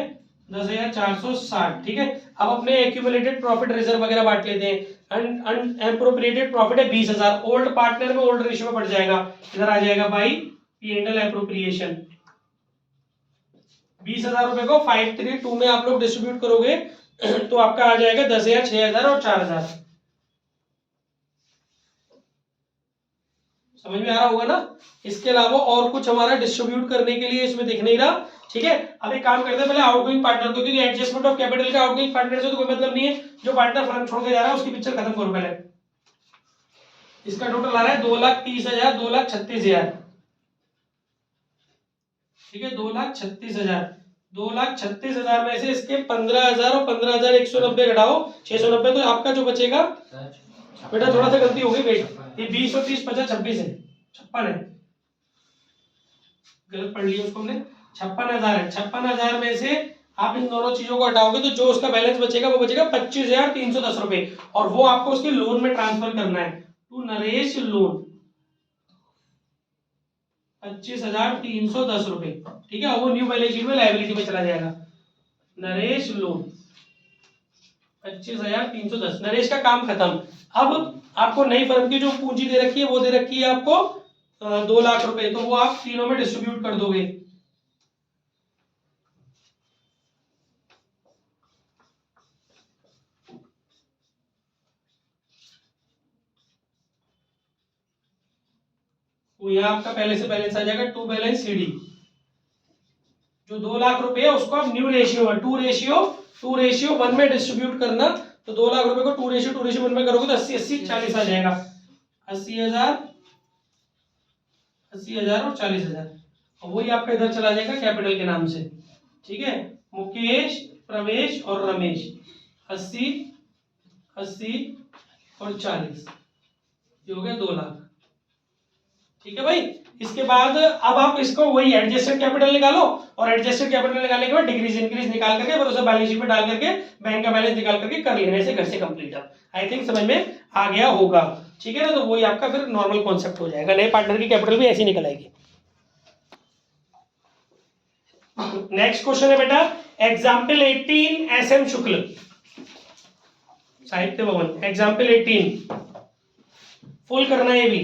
10,460। ठीक है। अब अपने एक्यूमुलेटेड प्रॉफिट रिजर्व वगैरह बांट लेते हैं। अनएप्रोप्रिएटेड प्रॉफिट है 20,000, ओल्ड पार्टनर में ओल्ड रेशियो में पड़ जाएगा, इधर आ जाएगा बाई पी&एल एप्रोप्रिएशन। 20,000 रुपए को 5:3 में आप लोग डिस्ट्रीब्यूट करोगे तो आपका आ जाएगा 10,000, 6,000 और 4,000। समझ में आ रहा होगा ना। इसके अलावा और कुछ हमारा डिस्ट्रीब्यूट करने के लिए इसमें दिख नहीं रहा। ठीक है। अब एक काम करते हैं पहले आउटगोइंग पार्टनर को, क्योंकि एडजस्टमेंट ऑफ कैपिटल का आउटगोइंग पार्टनर से तो कोई मतलब नहीं है, जो पार्टनर फर्म छोड़ के जा रहा है उसकी पिक्चर खत्म करो पहले। इसका टोटल आ रहा है 2,30,000, 2,36,000। ठीक है। 2,36,000, 2,36,000 में से इसके 15,000 और 15,190 घटाओ 690, तो आपका जो बचेगा बेटा थोड़ा सा गलती हो गई बेट, ये 20 और 30 50 26 है, 56 है, गलत पढ़ लिया उसको हमने। 56,000 है। 56,000 में से आप इन दोनों चीजों को हटाओगे तो जो उसका बैलेंस बचेगा वो बचेगा 25,310 रुपए, और वो आपको उसके लोन में ट्रांसफर करना है टू नरेश लोन, 25,310 रुपए। ठीक है। वो न्यू बैलेंस शीट में लायबिलिटी में चला जाएगा, नरेश लोन 25,310। नरेश का काम खत्म। अब आपको नई फर्म की जो पूंजी दे रखी है वो दे रखी है आपको 2 लाख रुपए, तो वो आप तीनों में डिस्ट्रीब्यूट कर दोगे। तो यहाँ आपका पहले से बैलेंस आ जाएगा 2 बैलेंस CD। जो 2 लाख रुपए है उसको आप न्यू रेशियो में 2:1 में डिस्ट्रीब्यूट करना। तो 2 लाख रुपए को 2:1 में करोगे तो 80-80-40 आ जाएगा। 80,000 और 40,000, और वही आपका इधर चला जाएगा कैपिटल के नाम से। ठीक है, मुकेश, प्रवेश और रमेश 80 और 40, ये हो गया 2 लाख। ठीक है भाई। इसके बाद अब आप इसको वही एडजस्टेड कैपिटल निकालो, और एडजस्टेड कैपिटल निकालने के बाद डिक्रीज इंक्रीज निकाल करके फिर उसे बैलेंस शीट में डाल करके बैंक का बैलेंस निकाल करके कर लेने से घर से कंप्लीट। अब आई थिंक समझ में आ गया होगा। ठीक है ना, तो वही आपका फिर नॉर्मल कॉन्सेप्ट हो जाएगा। नए पार्टनर की कैपिटल भी ऐसी निकल आएगी। नेक्स्ट क्वेश्चन है बेटा एग्जाम्पल 18 SM शुक्ल साहित्य भवन। एग्जाम्पल 18 फुल करना है ये भी।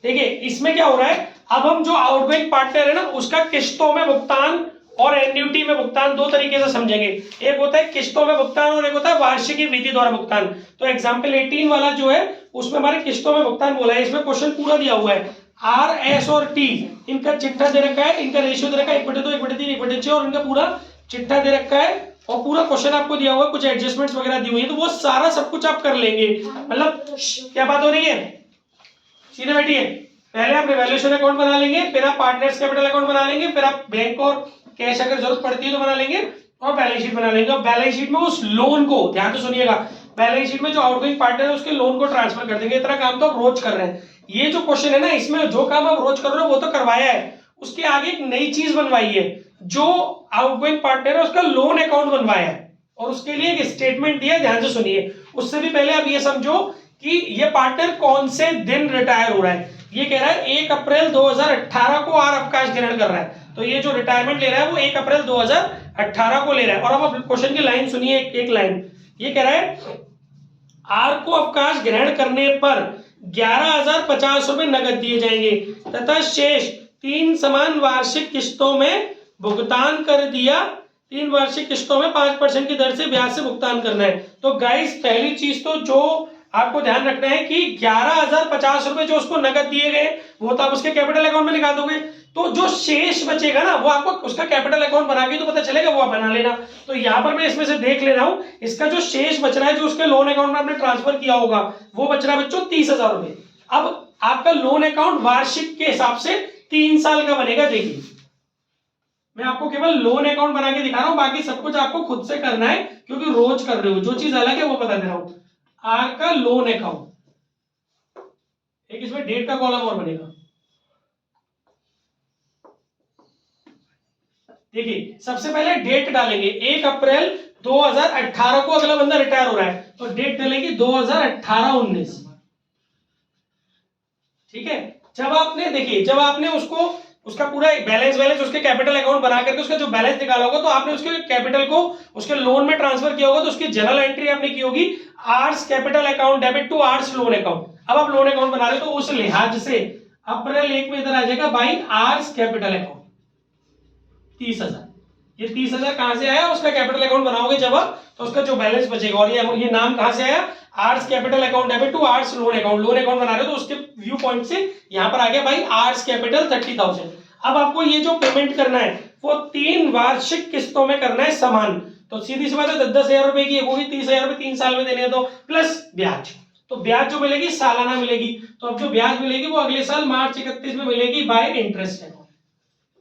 देखिए इसमें क्या हो रहा है, अब हम जो आउटगोइंग पार्टनर है ना उसका किस्तों में भुगतान और एन्युटी में भुगतान दो तरीके से समझेंगे। एक होता है किस्तों में भुगतान और एक होता है वार्षिकी विधि द्वारा भुगतान। तो एग्जाम्पल 18 वाला जो है उसमें हमारे किस्तों में भुगतान बोला है। इसमें क्वेश्चन पूरा दिया हुआ है, RS और T इनका चिट्ठा दे रखा है, इनका रेशियो दे रखा है 1/2, 1/3, 1/6 और इनका पूरा चिट्ठा दे रखा है और पूरा क्वेश्चन आपको दिया हुआ है, कुछ एडजस्टमेंट्स वगैरह दी हुई है, तो वो सारा सब कुछ आप कर लेंगे। मतलब क्या बात हो रही है, सीधे बैठिए। पहले आप रिवैल्यूएशन अकाउंट बना लेंगे, फिर आप पार्टनर्स कैपिटल अकाउंट बना लेंगे, फिर आप बैंक और कैश अगर जरूरत पड़ती है तो बना लेंगे, और बैलेंस शीट बना लेंगे। और बैलेंस शीट में उस लोन को, ध्यान से सुनिएगा, बैलेंस शीट में जो आउटगोइंग पार्टनर है उसके लोन को ट्रांसफर कर देंगे। इतना काम तो आप रोज कर रहे हैं। ये जो क्वेश्चन है ना, इसमें जो काम आप रोज कर रहे हो वो तो करवाया है, उसके आगे एक नई चीज बनवाई है। जो आउटगोइंग पार्टनर है उसका लोन अकाउंट बनवाया है और उसके लिए एक स्टेटमेंट दिया, ध्यान से सुनिए। उससे भी पहले आप ये समझो कि ये पार्टनर कौन से दिन रिटायर हो रहा है। ये कह रहा है 1 अप्रैल 2018 को आर अवकाश ग्रहण कर रहा है, तो ये जो रिटायरमेंट ले रहा है वो 1 अप्रैल 2018 को ले रहा है। और अब आप क्वेश्चन की लाइन सुनिए, एक लाइन ये कह रहा है आर को अवकाश ग्रहण करने पर 11,050 रुपए नगद दिए जाएंगे तथा शेष 3 समान वार्षिक किस्तों में भुगतान कर दिया। 3 वार्षिक किस्तों में 5% की दर से ब्याज से भुगतान करना है। तो गाइस पहली चीज तो जो आपको ध्यान रखना है कि 11,050 रुपए जो उसको नगद दिए गए वो तो आप उसके कैपिटल अकाउंट में निकाल दोगे, तो जो शेष बचेगा ना वो आपको उसका कैपिटल अकाउंट बना के तो पता चलेगा, वो आप बना लेना। तो यहाँ पर मैं इसमें से देख ले रहा हूं, इसका जो शेष बच रहा है जो उसके लोन अकाउंट में आपने ट्रांसफर किया होगा वो बच रहा है बच्चों 30,000 रुपए। अब आपका लोन अकाउंट वार्षिक के हिसाब से 3 साल का बनेगा। देखिए मैं आपको केवल लोन अकाउंट बना के दिखा रहा हूं, बाकी सब कुछ आपको खुद से करना है क्योंकि रोज कर रहे हो। जो चीज अलग है वो बता दे रहा हूं। आर का लोन अकाउंट, एक इसमें डेट का कॉलम और बनेगा। देखिए सबसे पहले डेट डालेंगे 1 अप्रैल 2018 को अगला बंदा रिटायर हो रहा है, तो डेट डालेंगे 2018-19। ठीक है, जब आपने देखिए जब आपने उसको उसका पूरा बैलेंस उसके कैपिटल अकाउंट बना करके उसका जो बैलेंस निकाला होगा तो आपने उसके कैपिटल को उसके लोन में ट्रांसफर किया होगा, तो उसकी जनरल एंट्री आपने की होगी R's capital account debit to R's loan account. अब आप लोन अकाउंट बना रहे हो तो उस लिहाज से अप्रैल 1 में इधर आ जाएगा बाई आर्स कैपिटल अकाउंट 30,000। ये 30,000 कहां से आया, उसका कैपिटल अकाउंट बनाओगे जब आप तो उसका जो बैलेंस बचेगा। और ये नाम कहां से आया, R's capital account debit to R's loan account. Loan account बना रहे हो तो उसके व्यू पॉइंट से यहां पर आ गया भाई आर्स कैपिटल 30,000। अब आपको ये जो पेमेंट करना है वो 3 वार्षिक किस्तों में करना है समान। तो सीधी सी बात है 10,000 रुपए की वो भी 30,000 रुपए 3 साल में देने हैं, तो प्लस ब्याज। तो ब्याज जो मिलेगी सालाना मिलेगी, तो अब जो ब्याज मिलेगी वो अगले साल मार्च 31 में मिलेगी बाय इंटरेस्ट अकाउंट,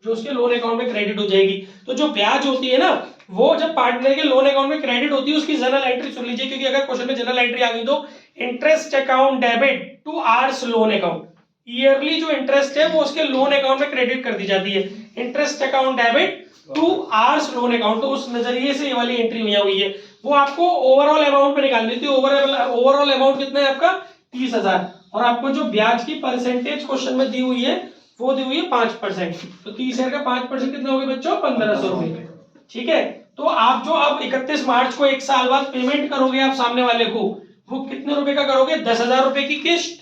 जो उसके लोन अकाउंट में क्रेडिट हो जाएगी। तो जो ब्याज होती है ना वो जब पार्टनर के लोन अकाउंट में क्रेडिट होती है उसकी जनरल एंट्री सुन लीजिए, क्योंकि अगर क्वेश्चन में जनरल एंट्री आ गई तो interest account debit to R's loan account, yearly जो इंटरेस्ट है वो उसके लोन अकाउंट में क्रेडिट कर दी जाती है। Interest account debit to R's loan account, तो उस नजरिए से ये वाली एंट्री हुई है। वो आपको ओवरऑल अमाउंट पे निकालनी थी। ओवरऑल अमाउंट कितना है आपका 30,000, और आपको जो ब्याज की परसेंटेज क्वेश्चन में दी हुई है वो दी हुई है 5%। तो 30,000 का 5% कितना हो गया बच्चों 1,500 रुपए। ठीक है, तो आप जो अब 31 मार्च को 1 साल बाद पेमेंट करोगे आप सामने वाले को, वो कितने रुपए का करोगे, 10,000 रुपए की किस्त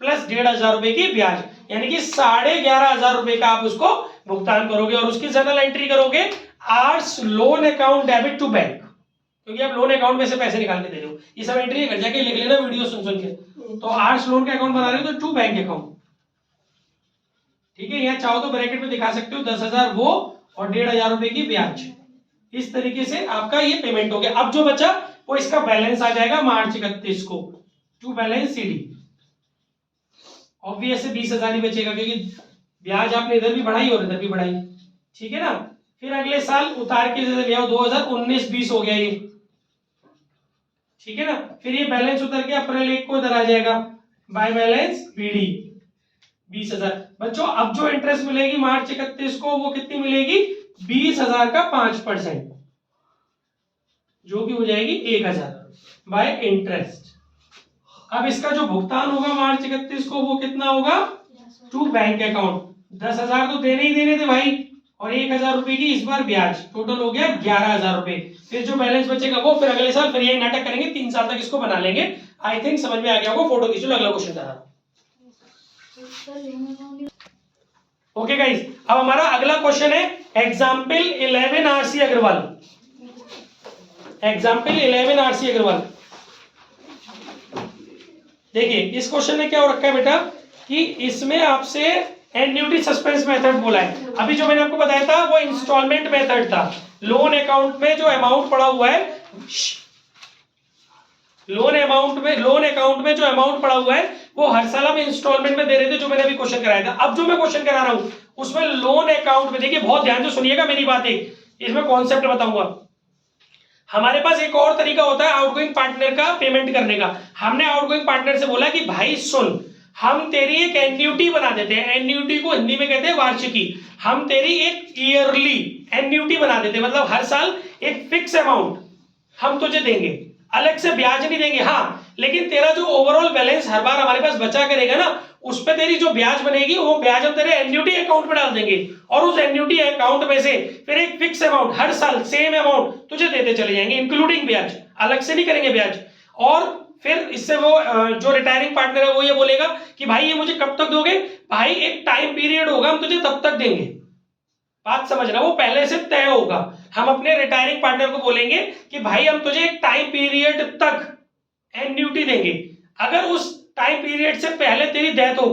प्लस 1,500 रुपए की ब्याज, यानी कि 11,500 रुपए का आप उसको भुगतान करोगे। और उसकी जनरल एंट्री करोगे R's loan account debit to bank, क्योंकि आप लोन अकाउंट में से पैसे निकाल के दे रहे हो। ये सब एंट्री घर जाके लिख लेना वीडियो सुन के। तो आर्ट्स लोन का अकाउंट बना रहे हो तो टू बैंक अकाउंट, ठीक है। यहाँ चाहो तो ब्रैकेट में दिखा सकते हो 10,000 वो और 1,500 रुपए की ब्याज। इस तरीके से आपका ये पेमेंट हो गया। अब जो बचा वो इसका बैलेंस आ जाएगा मार्च 31 को, टू बैलेंस सीडी। ऑब्वियस 20,000 ही बचेगा क्योंकि ब्याज आपने इधर भी बढ़ाई और इधर भी बढ़ाई, ठीक है ना। फिर अगले साल उतार के जैसे ले आओ 2019-20 हो गया ये, ठीक है ना। फिर ये बैलेंस उतर के अप्रैल 1 को इधर आ जाएगा बाय बैलेंस बीडी 20,000। बच्चों अब जो इंटरेस्ट मिलेगी मार्च 31 को वो कितनी मिलेगी? 20,000 का 5%, जो कि हो जाएगी 1,000 बाय इंटरेस्ट। अब इसका जो भुगतान होगा मार्च 31 को वो कितना होगा? To bank account. 10,000 तो देने ही देने थे भाई, और 1,000 रुपए की इस बार ब्याज, टोटल हो गया 11,000 रुपए। फिर जो बैलेंस बचेगा वो फिर अगले साल फिर ये नाटक करेंगे, 3 साल तक इसको बना लेंगे। आई थिंक समझ में आ गया होगा। फोटो खींचो, अगला क्वेश्चन करा। ओके गाइस, अब हमारा अगला क्वेश्चन है example 11 RC Agarwal. Example 11 RC Agarwal. देखिए इस क्वेश्चन में क्या हो रखा है बेटा कि इसमें आपसे एन्युटी सस्पेंस मेथड बोला है। अभी जो मैंने आपको बताया था वो इंस्टॉलमेंट मेथड था। लोन अकाउंट में जो अमाउंट पड़ा हुआ है, लोन अकाउंट में जो अमाउंट पड़ा हुआ है वो हर साल हम इंस्टॉलमेंट में दे रहे थे, जो मैंने अभी क्वेश्चन कराया था। अब जो मैं क्वेश्चन करा रहा हूं उसमें लोन अकाउंट में, देखिए बहुत ध्यान से सुनिएगा मेरी बात, एक इसमें कॉन्सेप्ट बताऊंगा। हमारे पास एक और तरीका होता है आउटगोइंग पार्टनर का पेमेंट करने का। हमने आउटगोइंग पार्टनर से बोला कि भाई सुन, हम तेरी एक एन्युटी बना देते हैं। एन्युटी को हिंदी में कहते हैं वार्षिकी। हम तेरी एक ईयरली एन्युटी बना देते हैं, मतलब हर साल एक फिक्स अमाउंट हम तुझे देंगे, अलग से ब्याज नहीं देंगे। हाँ, लेकिन तेरा जो ओवरऑल बैलेंस हर बार हमारे पास बचा करेगा ना, उस पे तेरी जो ब्याज बनेगी वो ब्याज हम तेरे एन्युटी अकाउंट में डाल देंगे, और उस एन्युटी अकाउंट में से फिर एक फिक्स अमाउंट हर साल सेम अमाउंट तुझे देते चले जाएंगे, इंक्लूडिंग ब्याज, अलग से नहीं करेंगे ब्याज। और फिर इससे वो जो रिटायरिंग पार्टनर है वो ये बोलेगा कि भाई ये मुझे कब तक दोगे? भाई एक टाइम पीरियड होगा, हम तुझे तब तक देंगे। बात समझना, वो पहले से तय होगा। हम अपने रिटायरिंग पार्टनर को बोलेंगे कि भाई हम तुझे एक टाइम पीरियड तक एन्युटी देंगे। अगर उस टाइम पीरियड से पहले तेरी डेथ हो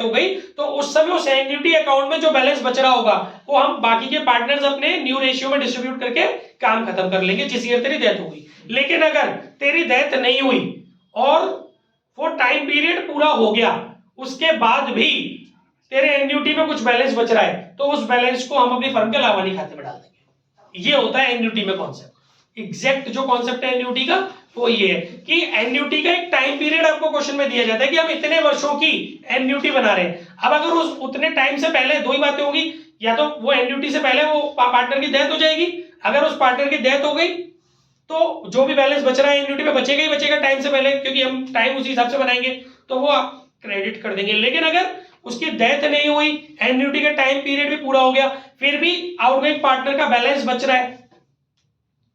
गई, तो उस समय उस एन्युटी अकाउंट में जो बैलेंस बच रहा होगा वो हम बाकी के पार्टनर्स अपने न्यू रेशियो में डिस्ट्रीब्यूट करके काम खत्म कर लेंगे जिस ईयर तेरी डेथ हो गई। लेकिन अगर तेरी डेथ नहीं हुई और वो टाइम पीरियड पूरा हो गया, उसके बाद भी तेरे एन्युटी में कुछ बैलेंस बच रहा है, तो उस बैलेंस को हम अपनी फर्म के लाभानी खाते में डाल देंगे। ये होता है एन्युटी में कॉन्सेप्ट। एग्जैक्ट जो कॉन्सेप्ट है एन्युटी का वो ये है कि एन्युटी का एक टाइम पीरियड आपको क्वेश्चन में दिया जाता है कि हम इतने वर्षों की एन्युटी बना रहे हैं। अब अगर उस उतने टाइम से पहले दो ही बातें होगी, या तो वो एन्युटी से पहले वो पार्टनर की डेथ हो जाएगी। अगर उस पार्टनर की डेथ हो गई तो जो भी बैलेंस बच रहा है एन्युटी में बचेगा ही बचेगा टाइम से पहले, क्योंकि हम टाइम उसी हिसाब से बनाएंगे, तो वो आप क्रेडिट कर देंगे। लेकिन अगर उसकी डेथ नहीं हुई, एन्युटी का टाइम पीरियड भी पूरा हो गया, फिर भी आउटगोइंग पार्टनर का बैलेंस बच रहा है,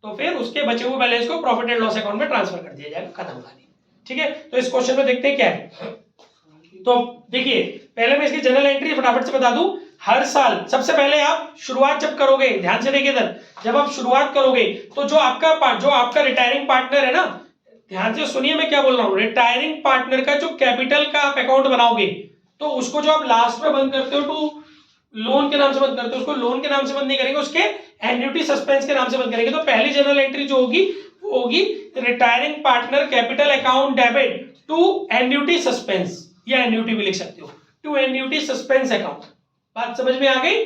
तो फिर उसके बचे हुए बैलेंस को प्रॉफिट एंड लॉस अकाउंट में ट्रांसफर कर दिया जाएगा, खत्म कहानी। ठीक है, तो इस क्वेश्चन में देखते हैं क्या है। तो देखिए पहले मैं इसकी जनरल एंट्री फटाफट से बता दूं। हर साल सबसे पहले आप शुरुआत जब करोगे, ध्यान से देखिए इधर, जब आप शुरुआत करोगे तो जो आपका रिटायरिंग पार्टनर है ना, ध्यान से सुनिए मैं क्या बोल रहा हूं। रिटायरिंग पार्टनर का जो कैपिटल का आप अकाउंट बनाओगे, तो उसको जो आप लास्ट में बंद करते हो टू लोन के नाम से बंद करते हो, उसको लोन के नाम से बंद नहीं करेंगे, उसके एन्युटी सस्पेंस के नाम से बंद करेंगे। तो पहली जनरल एंट्री जो होगी वो होगी retiring partner capital account debit to annuity suspense, या एन्युटी भी लिख सकते हो, टू एन्युटी सस्पेंस अकाउंट। बात समझ में आ गई?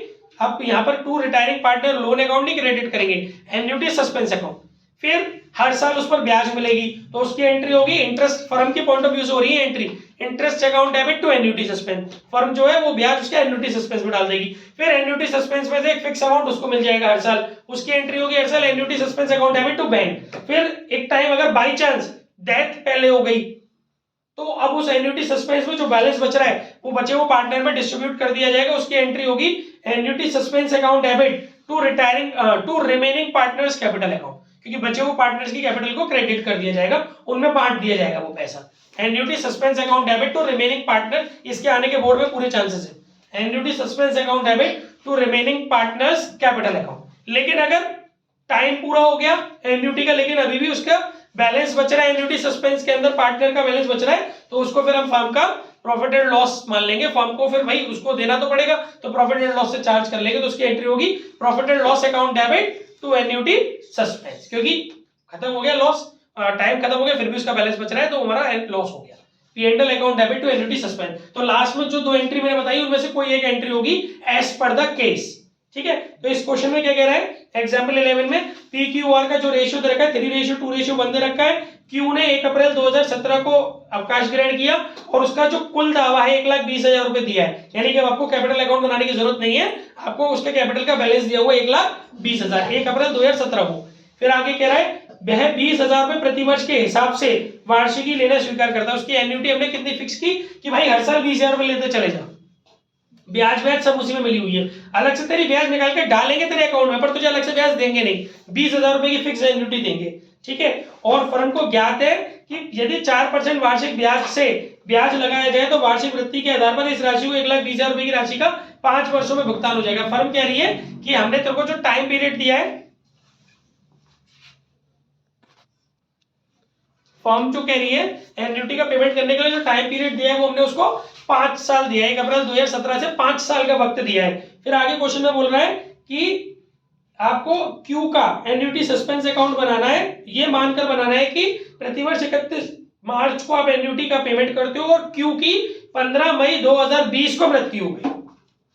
अब यहाँ पर to retiring partner loan account नहीं क्रेडिट करेंगे, एन्युटी सस्पेंस अकाउंट। फिर हर साल उस पर ब्याज मिलेगी, तो उसकी एंट्री होगी इंटरेस्ट, फर्म के पॉइंट ऑफ व्यू से हो रही है entry, interest account debit to annuity suspense. Firm जो है वो ब्याज उसके एन्युटी सस्पेंस में डाल देगी। फिर एन्युटी सस्पेंस में से एक फिक्स अमाउंट उसको मिल जाएगा हर साल, उसकी एंट्री होगी हर साल annuity suspense account debit to bank. फिर एक टाइम अगर बाई चांस डेथ पहले हो गई, तो अब उस एन्युटी सस्पेंस में जो बैलेंस बच रहा है वो बचे वो पार्टनर में डिस्ट्रीब्यूट कर दिया जाएगा, उसकी एंट्री होगी annuity suspense account debit to remaining partners capital account, क्योंकि बचे हुए पार्टनर्स की कैपिटल को क्रेडिट कर दिया जाएगा, उनमें बांट दिया जाएगा वो पैसा। Annuity suspense account debit to remaining partner, इसके आने के बोर्ड में पूरे चांसेस है। Annuity suspense account debit to remaining partners capital account. लेकिन अगर टाइम पूरा हो गया एन्युटी का, लेकिन अभी भी उसका बैलेंस बच रहा है एन्युटी सस्पेंस के अंदर, पार्टनर का बैलेंस बच रहा है, तो उसको फिर हम फर्म का प्रॉफिट एंड लॉस मान लेंगे। फर्म को फिर भाई उसको देना तो पड़ेगा, तो प्रॉफिट एंड लॉस से चार्ज कर लेंगे, तो उसकी एंट्री होगी profit and loss account debit to annuity suspense, क्योंकि खत्म हो गया लॉस, टाइम खत्म हो गया, फिर भी उसका बैलेंस बच रहा है, तो हमारा लॉस हो गया। P&L account debit to annuity suspense. तो लास्ट में जो दो एंट्री मैंने बताई उनमें से कोई एक एंट्री होगी एज पर द केस। ठीक है, तो इस क्वेश्चन में क्या कह रहा है, एग्जांपल 11 में PQR का जो रेशियो दे रखा है 3:2 दे रखा है। Q ने 1 अप्रैल 2017 को अवकाश ग्रहण किया और उसका जो कुल दावा है 1,20,000 रुपए दिया है, यानी कि आपको कैपिटल अकाउंट बनाने की जरूरत नहीं है, आपको उसके कैपिटल का बैलेंस दिया हुआ 1,20,000 1 अप्रैल 2017 को। फिर आगे कह रहा है वह 20,000 रुपए प्रति वर्ष के हिसाब से वार्षिकी लेना स्वीकार करता है। उसकी एन्युटी हमने कितनी फिक्स की कि भाई हर साल 20,000 रुपए लेते चले जा, ब्याज सब उसी में मिली हुई है, अलग से तेरी ब्याज निकाल के डालेंगे तेरे अकाउंट में, पर तुझे अलग से ब्याज देंगे नहीं, 20,000 रुपए की फिक्स एन्युटी देंगे। ठीक है, और फर्म को ज्ञात है कि यदि 4% वार्षिक ब्याज से ब्याज लगाया जाए तो वार्षिक वृद्धि के आधार पर इस राशि को 1,20,000 रुपए की राशि का 5 वर्षों में भुगतान हो जाएगा। फर्म कह रही है कि हमने तेरे को जो टाइम पीरियड दिया है, फर्म जो कह रही है एन्युटी का पेमेंट करने के लिए जो टाइम पीरियड दिया है वो हमने उसको 5 साल दिया है, 1 अप्रैल 2017 से 5 साल का वक्त दिया है। फिर आगे क्वेश्चन में बोल रहा है कि आपको क्यू का एन्युटी सस्पेंस अकाउंट बनाना है, ये मानकर बनाना है कि प्रतिवर्ष 31 मार्च को आप एन्युटी का पेमेंट करते हो और क्यू की 15 मई 2020 को मृत्यु हुई।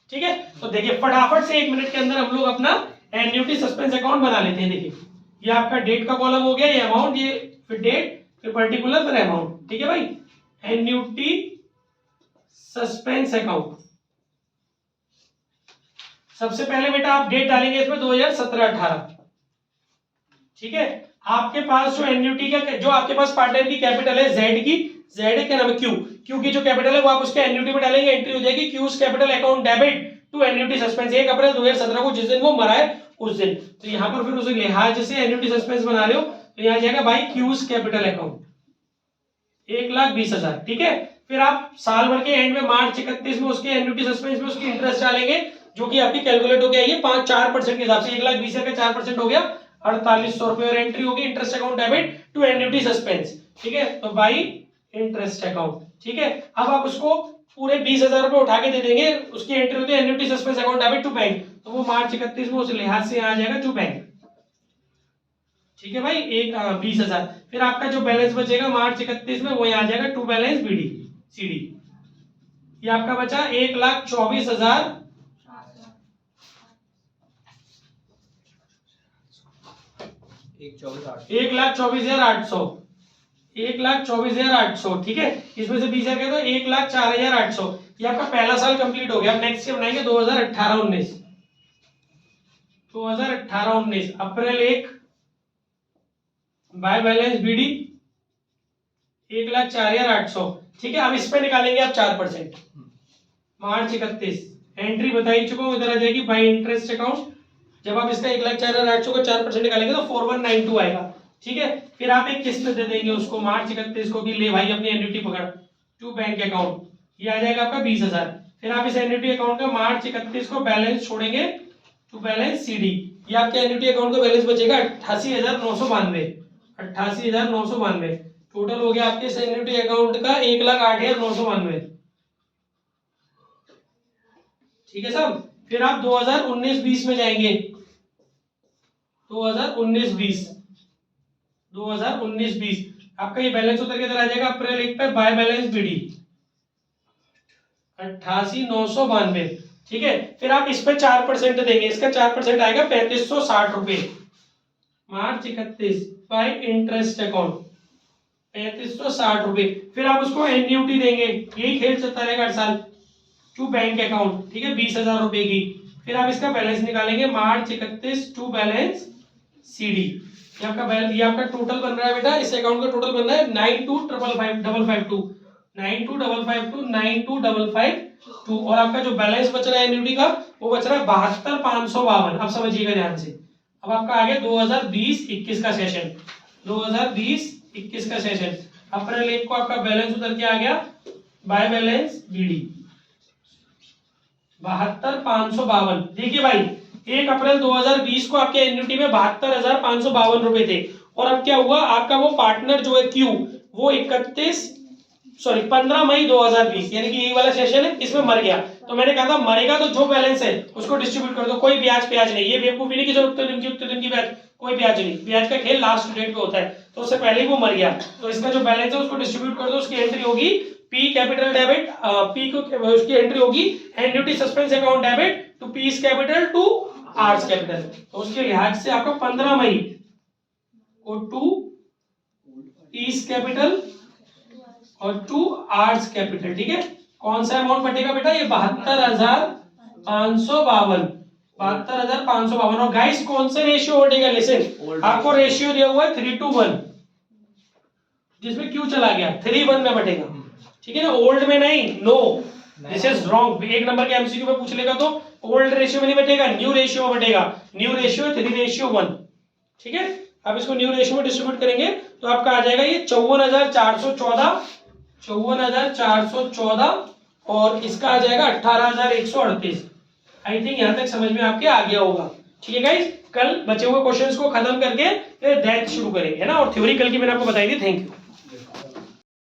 ठीक है, तो देखिए फटाफट से 1 मिनट के अंदर हम लोग अपना एन्युटी सस्पेंस अकाउंट बना लेते हैं। देखिए ये आपका डेट का कॉलम हो गया, ये अमाउंट, ये फिर डेट, फिर पर्टिकुलर, फिर अमाउंट। ठीक है भाई, एन्युटी सस्पेंस अकाउंट। सबसे पहले बेटा आप डेट डालेंगे इसमें 2017-18। ठीक है, आपके पास जो एन्युटी का जो आपके पास पार्टनर की कैपिटल है जेड की, जेड क्या नाम है, क्यू की जो कैपिटल है वो आप उसके एन्युटी में डालेंगे, एंट्री हो जाएगी क्यूज capital account debit to annuity suspense 1 April 2017 को, जिस दिन वो मरा है उस दिन। तो यहां पर फिर उसे लिहाज से एन्युटी सस्पेंस बना रहे हो तो यहां जाएगा भाई क्यूज कैपिटल अकाउंट 1,20,000। ठीक है, फिर आप साल भर के एंड में मार्च 31 में उसके एन्युटी सस्पेंस में उसकी इंटरेस्ट डालेंगे, जो कि आपकी कैलकुलेट हो गया ये 4% के हिसाब से 1,20,000 का 4% हो गया 4,800 रुपए, और एंट्री होगी interest account debit to annuity suspense. ठीक है, तो बाई इंटरेस्ट अकाउंट। ठीक है, अब आप उसको पूरे 20,000 रुपए उठा के दे देंगे, उसकी एंट्री होती है annuity suspense account debit to bank, तो वो मार्च 31 में उस लिहाज से आ जाएगा टू बैंक। ठीक है भाई, 20,000। फिर आपका जो बैलेंस बचेगा मार्च 31 में वो आ जाएगा टू बैलेंस बीडी सीडी, ये आपका बचा 1,24,000 1,24,800 1,24,800। ठीक है, इसमें से 20,000 का तो 1,04,800, ये आपका पहला साल कंप्लीट हो गया। अब नेक्स्ट बनाएंगे 2018-19 2018-19 अप्रैल 1 बाय बैलेंस बीडी 1,04,800। ठीक है, अब इस पे निकालेंगे आप 4%, मार्च 31 एंट्री बता ही चुका हूं, इधर आ जाएगी बाय इंटरेस्ट अकाउंट। जब आप इसका 1,04,800 का 4% निकालेंगे तो 4192 आएगा। ठीक है, फिर आप एक किस्त दे देंगे उसको मार्च 31 को कि ले भाई अपनी एन्युटी पकड़ टू बैंक अकाउंट, ये आ जाएगा आपका 20,000। फिर आप इस एन्युटी अकाउंट का मार्च 31 को बैलेंस छोड़ेंगे टू बैलेंस सीडी, ये आपके एन्युटी अकाउंट का बैलेंस बचेगा 88,992 88,992। टोटल हो गया आपके इस एन्युटी अकाउंट का 1,08,992। ठीक है साहब, फिर आप 2019-20 में जाएंगे, 2019-20 आपका ये बैलेंस उतर के इधर आ जाएगा अप्रैल 1 पे बाय बैलेंस बीडी 88,992। ठीक है, फिर आप इस पे 4% देंगे, इसका 4% आएगा 3,560 रुपए मार्च 31 बाय इंटरेस्ट अकाउंट 3,560 रुपए। फिर आप उसको एन्युटी देंगे, यही खेल चलता रहेगा हर साल टू बैंक अकाउंट। ठीक है, 20,000 रुपए की। फिर आप इसका बैलेंस निकालेंगे मार्च 31 टू बैलेंस सीडी, ये आपका टोटल बन रहा है बेटा, इस अकाउंट का टोटल बन रहा है 92,552 92,552 और आपका जो बैलेंस बच रहा है एन्युटी का वो बच रहा है 72,552। अब समझिएगा ध्यान से, अब आपका आ गया 2020-21 का सेशन, 2020-21 का सेशन अप्रैल 1 को आपका बैलेंस उतर के आ गया बाय बैलेंस बीडी 72,552। देखिए भाई 1 अप्रैल 2020 को आपके एन्युटी में 72,552 रुपए थे, और अब क्या हुआ आपका वो पार्टनर जो है क्यू, वो 15 मई 2020 यानी कि यही वाला सेशन है, इसमें मर गया। तो मैंने कहा था मरेगा तो जो बैलेंस है उसको डिस्ट्रीब्यूट कर दो, कोई ब्याज नहीं, ये बेवकूफी नहीं कि जो उतने दिन की ब्याज, कोई ब्याज नहीं, ब्याज का खेल लास्ट डेट पे होता है, तो उससे पहले ही वो मर गया। तो इसका जो बैलेंस है उसको डिस्ट्रीब्यूट कर दो, उसकी एंट्री होगी पी कैपिटल डेबिट, पी को उसकी एंट्री होगी annuity suspense account debit to P's capital to R's capital. तो उसके लिहाज से आपका 15 मई को टू पीस कैपिटल और टू आर्स कैपिटल, ठीक है। कौन सा अमाउंट बटेगा बेटा, ये 72,552। और गाइस कौन सा रेशियो बटेगा, लिसन, आपको रेशियो दिया हुआ है 3:1, जिसमें क्यू चला गया 3:1 में बटेगा, ठीक है ना, ओल्ड में नहीं, नो दिस इज रॉन्ग। एक नंबर के एमसीक्यू में पूछ लेगा तो ओल्ड रेशियो में नहीं बटेगा, न्यू रेशियो में बटेगा। न्यू रेशियो 3:1, ठीक है। अब इसको न्यू रेशियो में डिस्ट्रीब्यूट करेंगे तो आपका आ जाएगा ये 54,414 और इसका आ जाएगा 18,138। आई थिंक यहां तक समझ में आपके आ गया होगा, ठीक है गाइस। कल बचे हुए क्वेश्चंस को खत्म करके फिर दैट शुरू करेंगे, है ना, और थ्योरी कल की मैंने आपको बताई थी। Thank you.